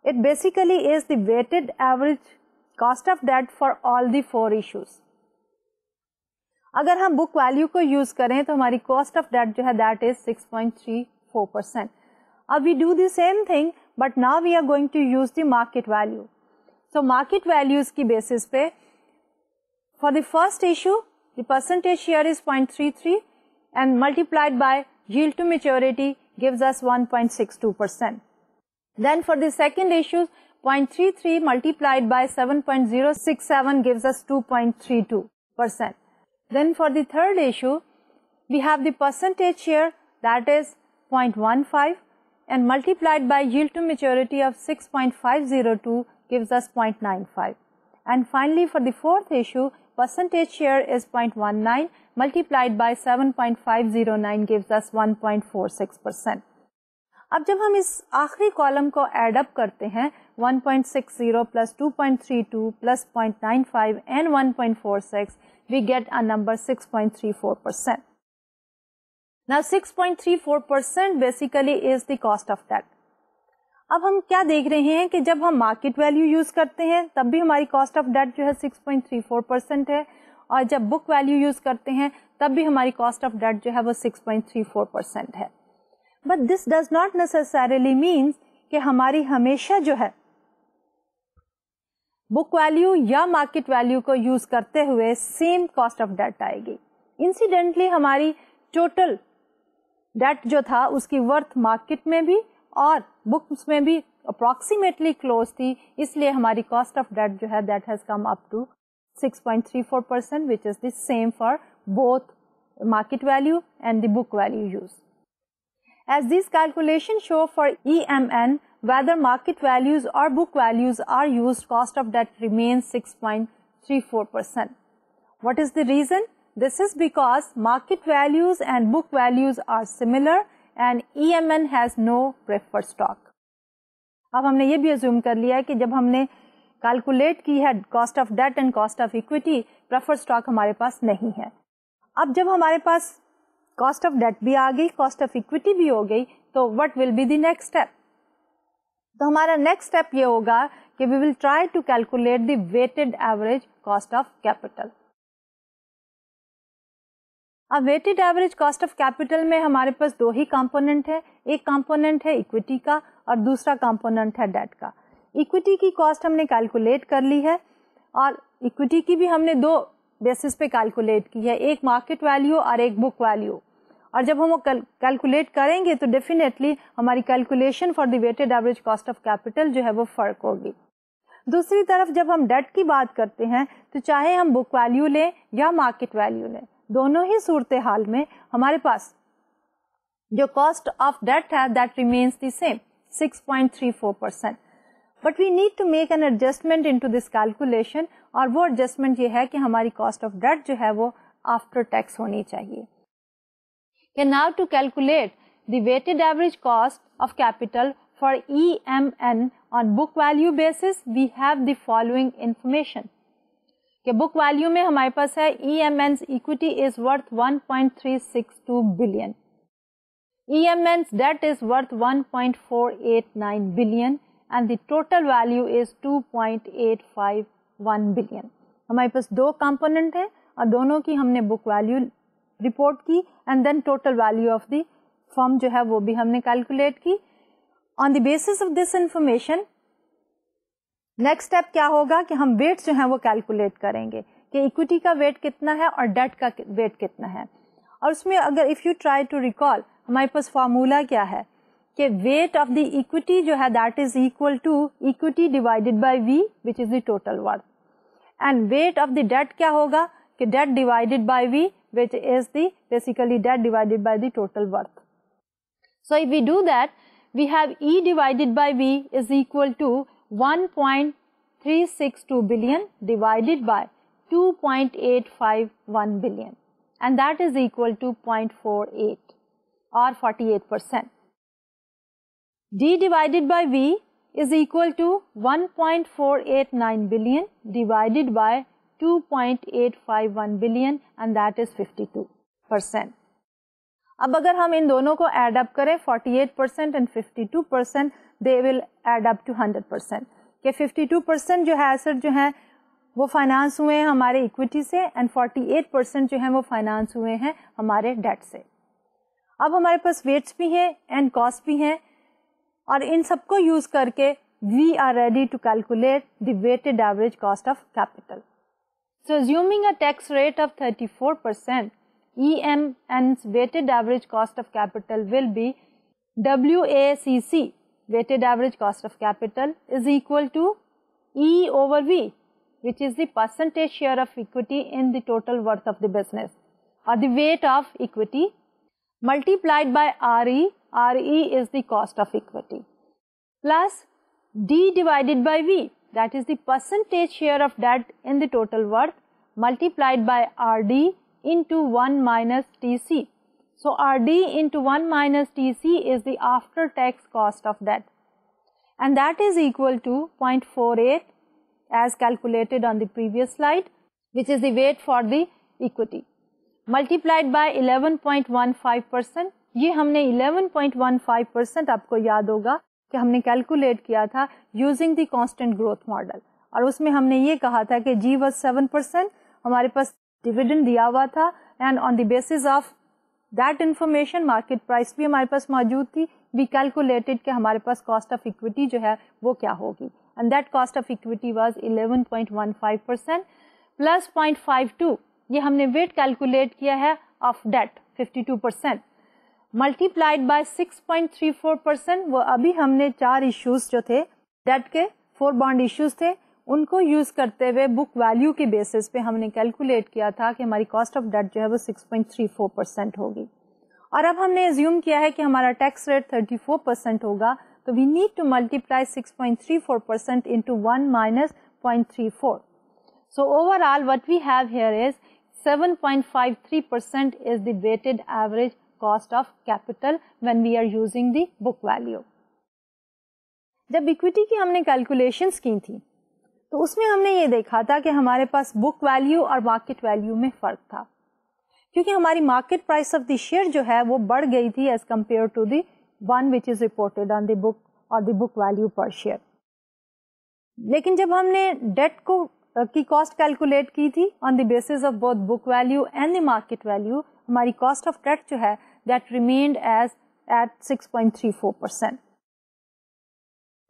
It basically is the weighted average cost of debt for all the 4 issues. اگر ہم بک ویلیو کو یوز کریں تو ہماری کاسٹ آف ڈیٹ جو ہے دیٹ از 6.34%. اب we do the same thing but now we are going to use the market value. So market values کی بیسس پہ for the first issue the percentage share is 0.33 and multiplied by yield to maturity gives us 1.62%. Then for the second issue 0.33 multiplied by 7.067 gives us 2.32%. Then for the third issue we have the percentage share that is 0.15 and multiplied by yield to maturity of 6.502 gives us 0.95. And finally for the fourth issue percentage share is 0.19 multiplied by 7.509 gives us 1.46%. اب جب ہم اس آخری column کو add up کرتے ہیں 1.60 plus 2.32 plus 0.95 and 1.46 we get a number 6.34%. Now 6.34% basically is the cost of debt. اب ہم کیا دیکھ رہے ہیں کہ جب ہم مارکیٹ ویلیو یوز کرتے ہیں تب بھی ہماری کاسٹ آف ڈیٹ جو ہے 6.34% ہے اور جب بک ویلیو یوز کرتے ہیں تب بھی ہماری کاسٹ آف ڈیٹ جو ہے وہ 6.34% ہے. But this does not necessarily means کہ ہماری ہمیشہ جو ہے بک ویلیو یا مارکیٹ ویلیو کو یوز کرتے ہوئے سیم کاسٹ آف ڈیٹ آئے گی. انسیڈنٹلی ہماری ٹوٹل ڈیٹ جو تھا اس کی ورتھ مارکیٹ میں بھی اور بکس میں بھی اپروکسیمیٹلی کلوز تھی, اس لیے ہماری کاسٹ آف ڈیٹ جو ہے that has come up to 6.34% which is the same for both market value and the book value use. As these calculations show for EMN whether market values or book values are used, cost of debt remains 6.34%. What is the reason? This is because market values and book values are similar and EMN has no preferred stock. اب ہم نے یہ بھی assume کر لیا کہ جب ہم نے کیلکولیٹ کی ہے cost of debt and cost of equity, preferred stock ہمارے پاس نہیں ہے. اب جب ہمارے پاس کاسٹ آف ڈیٹ بھی آ گئی, کاسٹ آف اکویٹی بھی ہو گئی, تو what will be the next step? تو ہمارا نیکسٹ اسٹیپ یہ ہوگا کہ we will try to calculate the weighted average cost of capital. اب weighted average cost of capital میں ہمارے پاس 2 ہی کمپوننٹ ہے, ایک کمپوننٹ ہے اکویٹی کا اور دوسرا کمپوننٹ ہے ڈیٹ کا. اکویٹی کی کاسٹ ہم نے کیلکولیٹ کر لی ہے اور اکویٹی کی بھی ہم نے 2 بیسس پہ کیلکولیٹ کی ہے, ایک مارکیٹ ویلیو اور ایک بک ویلیو. اور جب ہم وہ کیلکولیٹ کریں گے تو ڈیفینیٹلی ہماری calculation for the weighted average cost of capital جو ہے وہ فرق ہوگی. دوسری طرف جب ہم ڈیٹ کی بات کرتے ہیں تو چاہے ہم بک ویلیو لیں یا مارکیٹ ویلیو لیں, دونوں ہی صورتحال میں ہمارے پاس جو کاسٹ آف ڈیٹ ہے that remains the same 6.34%. But we need to make an adjustment into this calculation, اور وہ ایڈجسٹمنٹ یہ ہے کہ ہماری کاسٹ آف ڈیٹ جو ہے وہ آفٹر ٹیکس ہونی چاہیے. کہ now to calculate the weighted average cost of capital for EMN on book value basis, we have the following information. کہ book value میں ہمارے پاس ہے EMN's equity is worth 1.362 billion. EMN's debt is worth 1.489 billion and the total value is 2.851 billion. ہمارے پاس دو component ہیں اور دونوں کی ہم نے بک ویلیو رپورٹ کی and then total value of the firm جو ہے وہ بھی ہم نے کیلکولیٹ کی. On the basis of this information, next step کیا ہوگا کہ ہم ویٹ جو ہیں وہ کیلکولیٹ کریں گے کہ اکویٹی کا ویٹ کتنا ہے اور ڈیٹ کا ویٹ کتنا ہے. اور اس میں اگر if you try to recall ہمارے پاس فارمولا کیا ہے کہ ویٹ آف دی اکویٹی جو ہے that is equal to equity divided by V which is the total worth, and weight of the debt کیا ہوگا کہ debt divided by V which is the basically debt divided by the total worth. So if we do that, we have E divided by V is equal to 1.362 billion divided by 2.851 billion, and that is equal to 0.48 or 48%. D divided by V is equal to 1.489 billion divided by 2.851 billion, and that is 52%. اب اگر ہم ان دونوں کو add up کریں 48% and 52%, they will add up to 100%. کہ 52% جو ہے asset جو ہیں وہ فائنانس ہوئے ہیں ہمارے اکویٹی سے اینڈ 48% جو ہیں وہ فائنانس ہوئے ہیں ہمارے ڈیٹ سے. اب ہمارے پاس ویٹس بھی ہیں اینڈ کاسٹ بھی ہیں, اور ان سب کو یوز کر کے we are ready to calculate the weighted average cost of capital. So assuming a tax rate of 34%, EMN's weighted average cost of capital will be WACC, weighted average cost of capital, is equal to E over V, which is the percentage share of equity in the total worth of the business, or the weight of equity, multiplied by RE. RE is the cost of equity, plus D divided by V, that is the percentage share of debt in the total worth, multiplied by RD into 1 minus TC. So RD into 1 minus TC is the after tax cost of debt, and that is equal to 0.48 as calculated on the previous slide, which is the weight for the equity, multiplied by 11.15%. یہ ہم نے 11.15% آپ کو یاد ہوگا کہ ہم نے کیلکولیٹ کیا تھا using the constant growth model, اور اس میں ہم نے یہ کہا تھا کہ G was 7%, ہمارے پاس ڈویڈنڈ دیا ہوا تھا, and on the basis of that information market price بھی ہمارے پاس موجود تھی. وی کیلکولیٹڈ کہ ہمارے پاس کاسٹ آف اکویٹی جو ہے وہ کیا ہوگی, and that cost of equity was 11.15% plus 0.52. یہ ہم نے ویٹ کیلکولیٹ کیا ہے آف ڈیٹ 52%, ملٹیپلائڈ بائی 6.34%. وہ ابھی ہم نے 4 ایشوز جو تھے ڈیٹ کے 4 بانڈ ایشوز تھے ان کو یوز کرتے ہوئے بک ویلیو کے بیسس پہ ہم نے کیلکولیٹ کیا تھا کہ ہماری کاسٹ آف ڈیٹ جو ہے وہ 6.34% ہوگی. اور اب ہم نے ایزیوم کیا ہے کہ ہمارا ٹیکس ریٹ 34% ہوگا, تو we need to multiply 6.34% into 1 minus 0.34. So overall what we have here is 7.53% is the weighted average cost of capital when we are using the book value. جب equity کی ہم نے calculations کی تھی تو اس میں ہم نے یہ دیکھا تھا کہ ہمارے پاس بک ویلیو اور مارکیٹ ویلیو میں فرق تھا, کیونکہ ہماری market price of the share جو ہے وہ بڑھ گئی تھی as compare to the one which is reported on the book اور the book value per share. لیکن جب ہم نے ڈیٹ کو کی کاسٹ کیلکولیٹ کی تھی on the basis of both book value and the market value, ہماری کاسٹ آف ڈیٹ جو ہے دیٹ ریمینڈ ایز ایٹ 6.34%.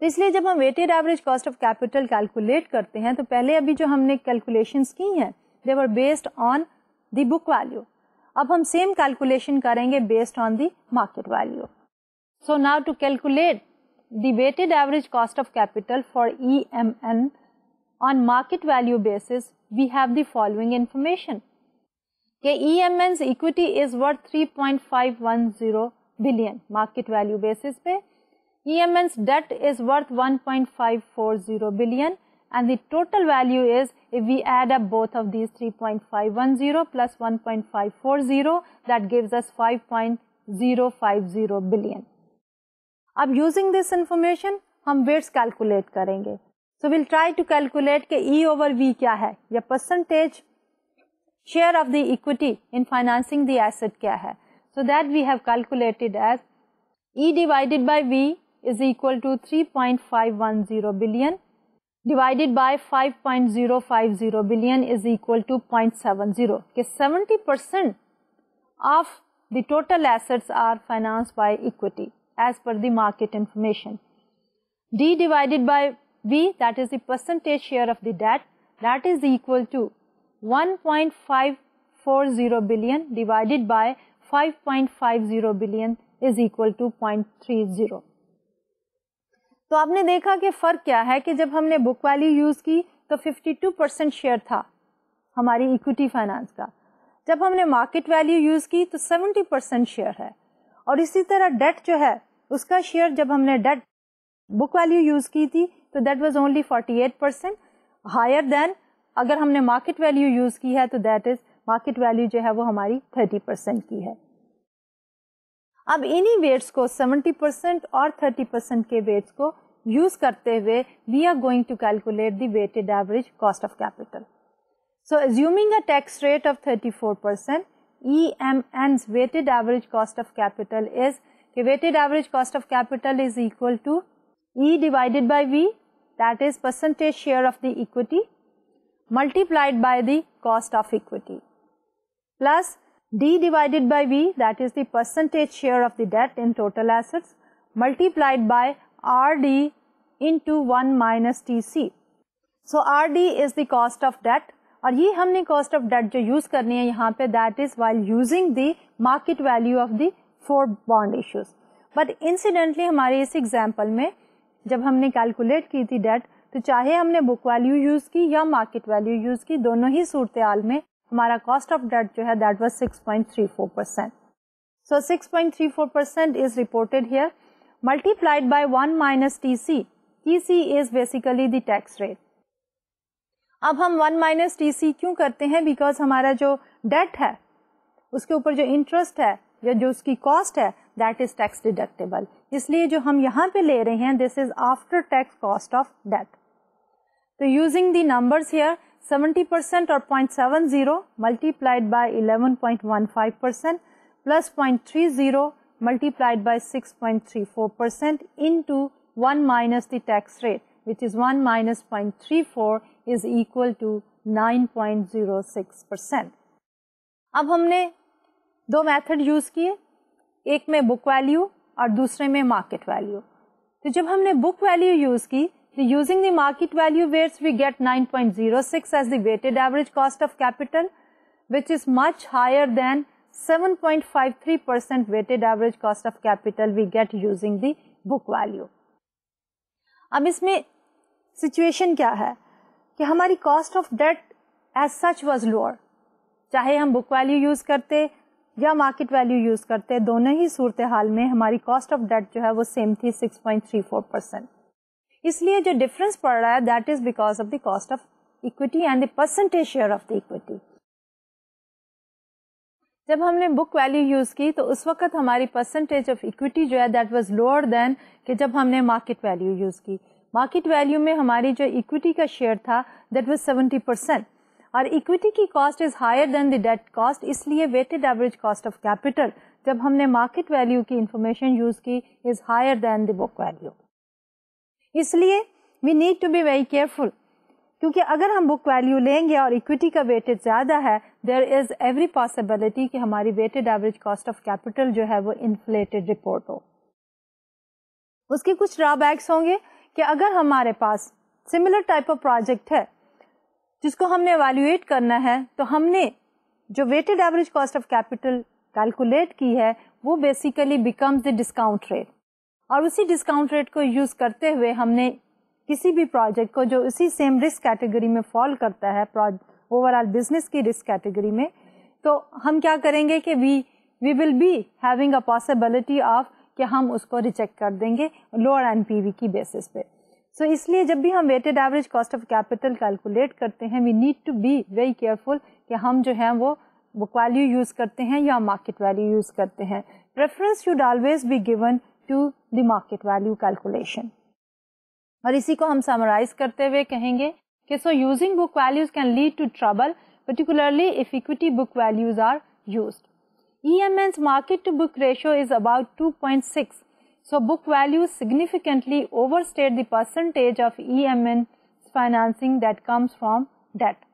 تو اس لیے جب ہم weighted average cost of capital calculate کرتے ہیں تو پہلے ابھی جو ہم نے کیلکولیشنس کی ہیں دے were based on the book value. اب ہم سیم کیلکولیشن کریں گے based on the market value. So now to calculate the weighted average cost of capital for EMN on market value basis, we have the following information. کہ EMN's equity is worth 3.510 billion market value basis پہ. EMN's debt is worth 1.540 billion and the total value is, if we add up both of these 3.510 plus 1.540, that gives us 5.050 billion. اب using this information ہم weights calculate کریں گے. So we'll try to calculate کہ E over V کیا ہے یا percentage share of the equity in financing the asset کیا ہے. So that we have calculated as E divided by V is equal to 3.510 billion divided by 5.050 billion is equal to 0.70. کہ 70% of the total assets are financed by equity as per the market information. D divided by V, that is the percentage share of the debt, that is equal to 1.540 billion divided by 5.50 billion is equal to 0.30. تو آپ نے دیکھا کہ فرق کیا ہے کہ جب ہم نے بک ویلیو یوز کی تو 52% شیئر تھا ہماری ایکوٹی فائنانس کا. جب ہم نے مارکیٹ ویلیو یوز کی تو 70% شیئر ہے. اور اسی طرح ڈیٹ جو ہے اس کا شیئر جب ہم نے ڈیٹ بک ویلیو یوز کی تھی تو that was only 48%, higher than اگر ہم نے مارکیٹ ویلیو یوز کی ہے تو دیٹ از مارکیٹ ویلیو جو ہے وہ ہماری 30% کی ہے. اب انہی ویٹس کو 70% اور 30% کے ویٹس کو یوز کرتے ہوئے we are going to calculate the weighted average cost of capital. So assuming a tax rate of 34%, EMN's weighted average cost of capital is کہ weighted average cost of capital is equal to E divided by V, that is percentage share of the equity, multiplied by the cost of equity, plus D divided by V, that is the percentage share of the debt in total assets, multiplied by RD into 1 minus TC. So RD is the cost of debt, اور یہ ہم نے cost of debt جو use کرنی ہے یہاں پہ that is while using the market value of the 4 bond issues. But incidentally ہماری اس example میں جب ہم نے کیلکولیٹ کی تھی ڈیٹ تو چاہے ہم نے بک ویلیو یوز کی یا مارکیٹ ویلیو یوز کی, دونوں ہی صورتحال میں ہمارا کاسٹ آف ڈیٹ جو ہے that was 6.34%. So 6.34% is reported here multiplied by 1 minus T C. T C is basically the tax rate. اب ہم 1 مائنس ٹی سی کیوں کرتے ہیں؟ بیکاز ہمارا جو ڈیٹ ہے اس کے اوپر جو انٹرسٹ ہے یا جو اس کی کاسٹ ہے دیٹ از ٹیکس ڈیڈکٹیبل. اس لیے جو ہم یہاں پہ لے رہے ہیں this is after tax cost of debt. تو یوزنگ دی نمبرز ہیئر 70% اور 0.70 multiplied by 11.15% plus 0.30 multiplied by 6.34% into 1 minus the tax rate, which is 1 minus 0.34 is equal to 9.06%. اب ہم نے دو میتھڈ یوز کیے, ایک میں بک ویلیو اور دوسرے میں مارکیٹ ویلیو. تو جب ہم نے بک ویلیو یوز کی using the market value weights we get 9.06 as the weighted average cost of capital, which is much higher than 7.53% weighted average cost of capital we get using the book value. اب اس میں situation کیا ہے کہ ہماری cost of debt as such was lower, چاہے ہم book value use کرتے یا مارکیٹ ویلیو یوز کرتے, دونوں ہی صورتحال میں ہماری کاسٹ آف ڈیٹ جو ہے وہ سیم تھی 6.34%. اس لیے جو ڈفرنس پڑ رہا ہے that is because of the cost of equity and the percentage share of the equity. جب ہم نے بک ویلیو یوز کی تو اس وقت ہماری پرسنٹیج آف اکویٹی جو ہے دیٹ واز لوور دین کہ جب ہم نے مارکیٹ ویلیو یوز کی. مارکیٹ ویلیو میں ہماری جو اکویٹی کا شیئر تھا دیٹ واز 70% اور اکویٹی کی cost is higher than the debt cost. اس لیے weighted average cost of capital جب ہم نے مارکیٹ ویلیو کی انفارمیشن یوز کی is higher than the book value. اس لیے we need to be very careful, کیونکہ اگر ہم بک ویلیو لیں گے اور اکویٹی کا ویٹیج زیادہ ہے دیر از ایوری پاسبلٹی کہ ہماری weighted average cost of capital جو ہے وہ انفلیٹڈ رپورٹ ہو. اس کے کچھ ڈرا بیکس ہوں گے کہ اگر ہمارے پاس سملر ٹائپ آف پروجیکٹ ہے جس کو ہم نے ایویلویٹ کرنا ہے تو ہم نے جو weighted average cost of capital calculate کی ہے وہ basically becomes the discount rate, اور اسی ڈسکاؤنٹ ریٹ کو یوز کرتے ہوئے ہم نے کسی بھی پروجیکٹ کو جو اسی سیم رسک کیٹیگری میں فال کرتا ہے اوور آل بزنس کی رسک کیٹیگری میں, تو ہم کیا کریں گے کہ we will be having a possibility of کہ ہم اس کو ریجیکٹ کر دیں گے لوور این پی وی کی بیسس پہ. سو اس لیے جب بھی ہم weighted average cost of capital calculate کرتے ہیں we need to be very careful کہ ہم جو ہیں وہ بک ویلیو یوز کرتے ہیں یا مارکیٹ ویلیو یوز کرتے ہیں. Preference should always be given to the market value calculation. اور اسی کو ہم سمرائز کرتے ہوئے کہیں گے کہ so using book values can lead to trouble particularly if equity book values are used. EMN's market to book ratio is about 2.6. So book values significantly overstate the percentage of EMN financing that comes from debt.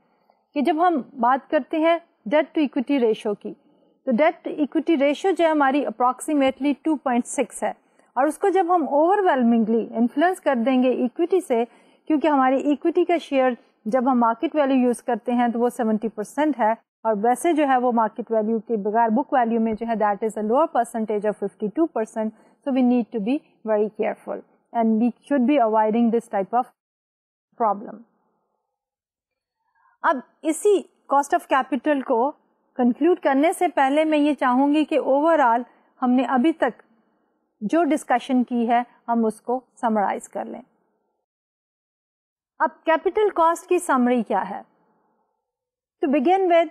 کہ جب ہم بات کرتے ہیں debt to equity ratio کی, تو debt to equity ratio جو ہماری approximately 2.6 ہے, اور اس کو جب ہم overwhelmingly influence کر دیں گے equity سے, کیونکہ ہماری equity کا شیئر جب ہم مارکیٹ ویلیو یوز کرتے ہیں تو وہ 70% ہے, اور ویسے جو ہے وہ مارکیٹ ویلیو کے بغیر بک ویلیو میں جو ہے that is a lower percentage of 52%. So we need to be very careful and we should be avoiding this type of problem. اب اسی کاسٹ آف کیپٹل کو کنکلوڈ کرنے سے پہلے میں یہ چاہوں گی کہ اوور آل ہم نے ابھی تک جو ڈسکشن کی ہے ہم اس کو سمرائز کر لیں. اب کیپٹل کاسٹ کی سمری کیا ہے؟ ٹو بگن ود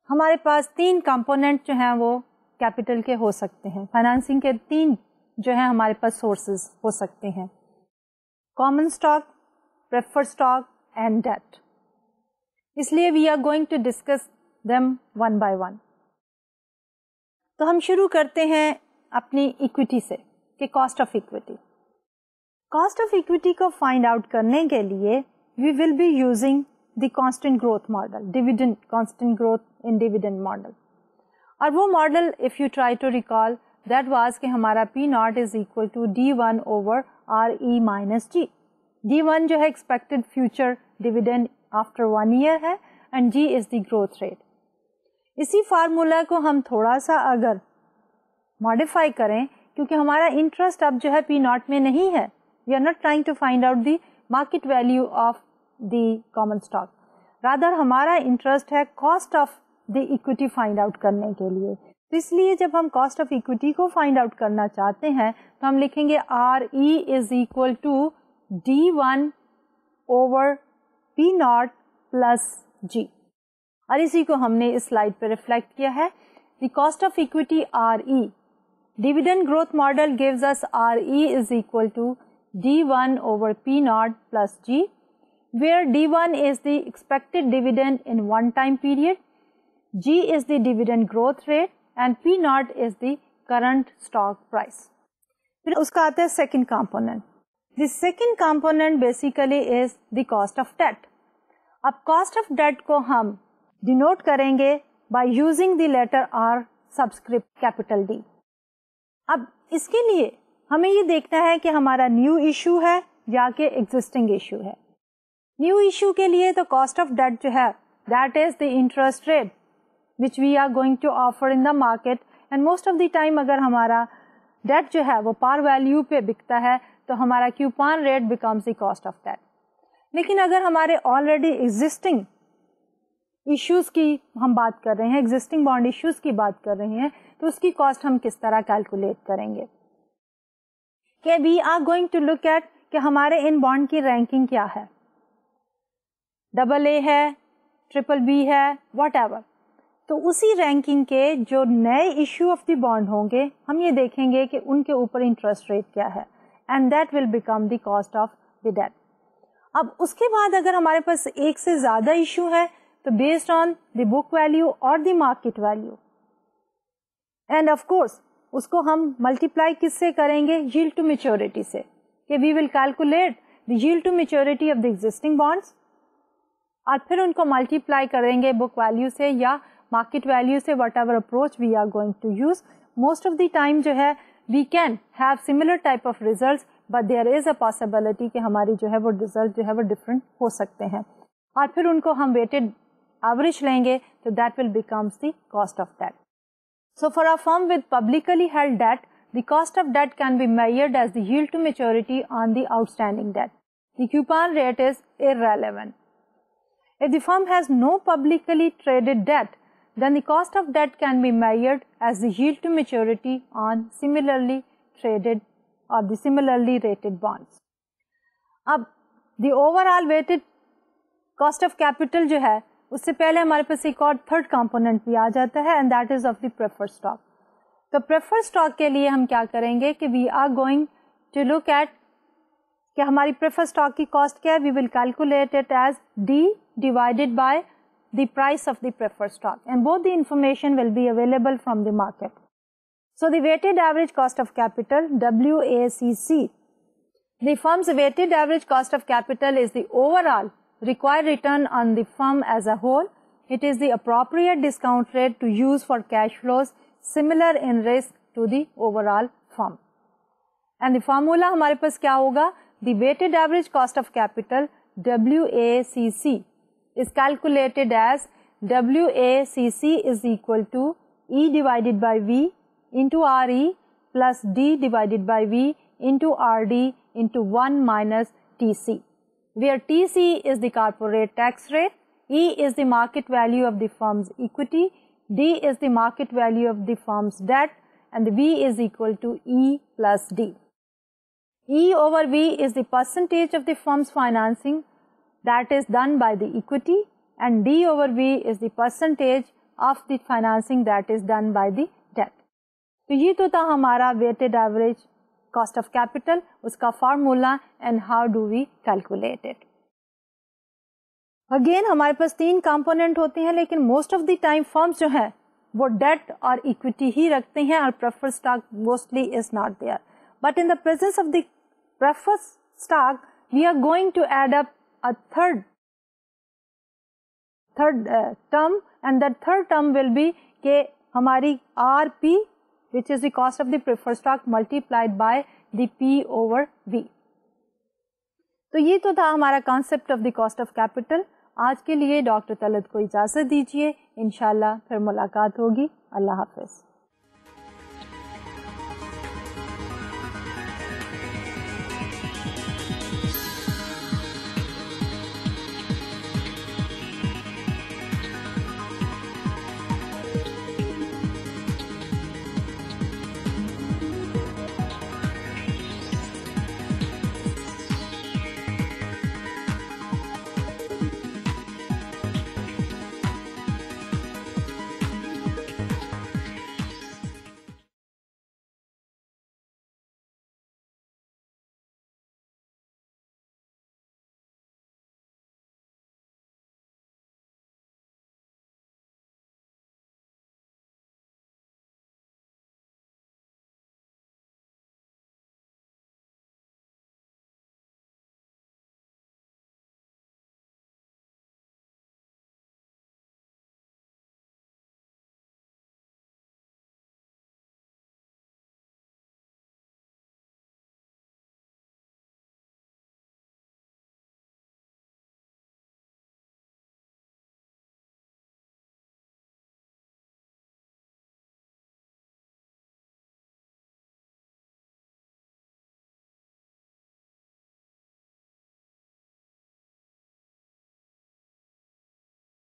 ہمارے پاس 3 کمپوننٹ جو ہیں وہ کیپٹل کے ہو سکتے ہیں. فائنانسنگ کے 3 جو ہیں ہمارے پاس سورسز ہو سکتے ہیں, common stock, preferred stock and debt. اس لیے we are going to discuss them one by one. تو ہم شروع کرتے ہیں اپنی اکویٹی سے کہ cost of equity. Cost of equity کو فائنڈ آؤٹ کرنے کے لیے we will be using the constant growth model, dividend constant growth in dividend model. اور وہ model if you try to recall that was کہ ہمارا P not is equal to D1 over RE minus G. D1 جو ہے expected future dividend after 1 year ہے, and G is the growth rate. اسی formula کو ہم تھوڑا سا اگر ماڈیفائی کریں, کیونکہ ہمارا انٹرسٹ اب جو ہے پی ناٹ میں نہیں ہے, we are not trying to find out the market value of the common stock. Rather ہمارا انٹرسٹ ہے cost of the equity find out کرنے کے لیے. تو اس لیے جب ہم کاسٹ آف اکویٹی کو فائنڈ آؤٹ کرنا چاہتے ہیں تو ہم لکھیں گے RE is equal to D1 over P naught plus G. اور اسی کو ہم نے اس سلائڈ پہ ریفلیکٹ کیا ہے. دی cost of equity RE, dividend growth model gives us RE is equal to D1 over P naught plus G, where D1 is the expected dividend in one time period, G is the dividend growth rate, and P naught is the current stock price. پھر اس کا آتا ہے second component. The second component basically is the cost of debt. اب cost of debt کو ہم denote کریں گے by using the letter R subscript capital D. اب اس کے لیے ہمیں یہ دیکھنا ہے کہ ہمارا نیو ایشو ہے یا کہ ایگزسٹنگ ایشو ہے. نیو ایشو کے لیے تو کاسٹ آف ڈیٹ جو ہے that is the interest rate which we are going to offer in the market, and most of the time اگر ہمارا ڈیٹ جو ہے وہ پار ویلیو پہ بکتا ہے تو ہمارا coupon rate becomes the cost of debt. لیکن اگر ہمارے آلریڈی ایگزسٹنگ ایشوز کی ہم بات کر رہے ہیں, ایگزسٹنگ بانڈ ایشوز کی بات کر رہے ہیں, تو اس کی کاسٹ ہم کس طرح کیلکولیٹ کریں گے کہ we are going to look at کہ ہمارے ان بانڈ کی رینکنگ کیا ہے, AA ہے, BBB ہے, واٹ ایور. تو اسی رینکنگ کے جو نئے ایشو آف دی بانڈ ہوں گے ہم یہ دیکھیں گے کہ ان کے اوپر انٹرسٹ ریٹ کیا ہے, and that will become the cost of the date. اب اس کے بعد اگر ہمارے پاس ایک سے زیادہ ایشو ہے تو based on the book value اور the market value, and of course اس کو ہم ملٹیپلائی کس سے کریں گے, ییلڈ ٹو میچورٹی سے, کہ we will calculate the yield to maturity of the existing bonds, اور پھر ان کو ملٹیپلائی کریں گے بک ویلیو سے یا مارکیٹ ویلیو سے, whatever approach we are going to use. Most of the time جو ہے we can have similar type of results, but there is a possibility کہ ہماری جو ہے وہ ریزلٹ جو ہے وہ ڈفرینٹ ہو سکتے ہیں, اور پھر ان کو ہم ویٹڈ average لیں گے تو that will becomes the cost of debt. So for a firm with publicly held debt, the cost of debt can be measured as the yield to maturity on the outstanding debt. The coupon rate is irrelevant. If the firm has no publicly traded debt, then the cost of debt can be measured as the yield to maturity on similarly traded or the similarly rated bonds. اب the overall weighted cost of capital جو ہے اس سے پہلے ہمارے پاس ایک اور third component بھی آ جاتا ہے and that is of the preferred stock. تو preferred stock کے لیے ہم کیا کریں گے کہ we are going to look at کہ ہماری preferred stock کی cost کیا ہے. We will calculate it as D divided by the price of the preferred stock, and both the information will be available from the market. So the weighted average cost of capital, WACC, the firm's weighted average cost of capital is the overall required return on the firm as a whole. It is the appropriate discount rate to use for cash flows similar in risk to the overall firm. And the formula ہمارے پاس کیا ہوگا؟ The weighted average cost of capital, WACC, is calculated as WACC is equal to E divided by V into RE plus D divided by V into RD into 1 minus TC, where TC is the corporate tax rate, E is the market value of the firm's equity, D is the market value of the firm's debt, and the V is equal to E plus D. E over V is the percentage of the firm's financing that is done by the equity, and D over V is the percentage of the financing that is done by the debt. تو یہ تو تھا ہمارا weighted average cost of capital, اس کا formula and how do we calculate it. Again ہمارے پاس 3 component ہوتے ہیں لیکن most of the time firms جو ہیں وہ debt اور equity ہی رکھتے ہیں اور preferred stock mostly is not there. But in the presence of the preferred stock, we are going to add up a third term, and that third term will be کہ ہماری RP, which is the cost of the preferred stock multiplied by the P over V. تو یہ تو تھا ہمارا concept of the cost of capital. آج کے لیے ڈاکٹر طلعت کو اجازت دیجیے، انشاءاللہ پھر ملاقات ہوگی. اللہ حافظ.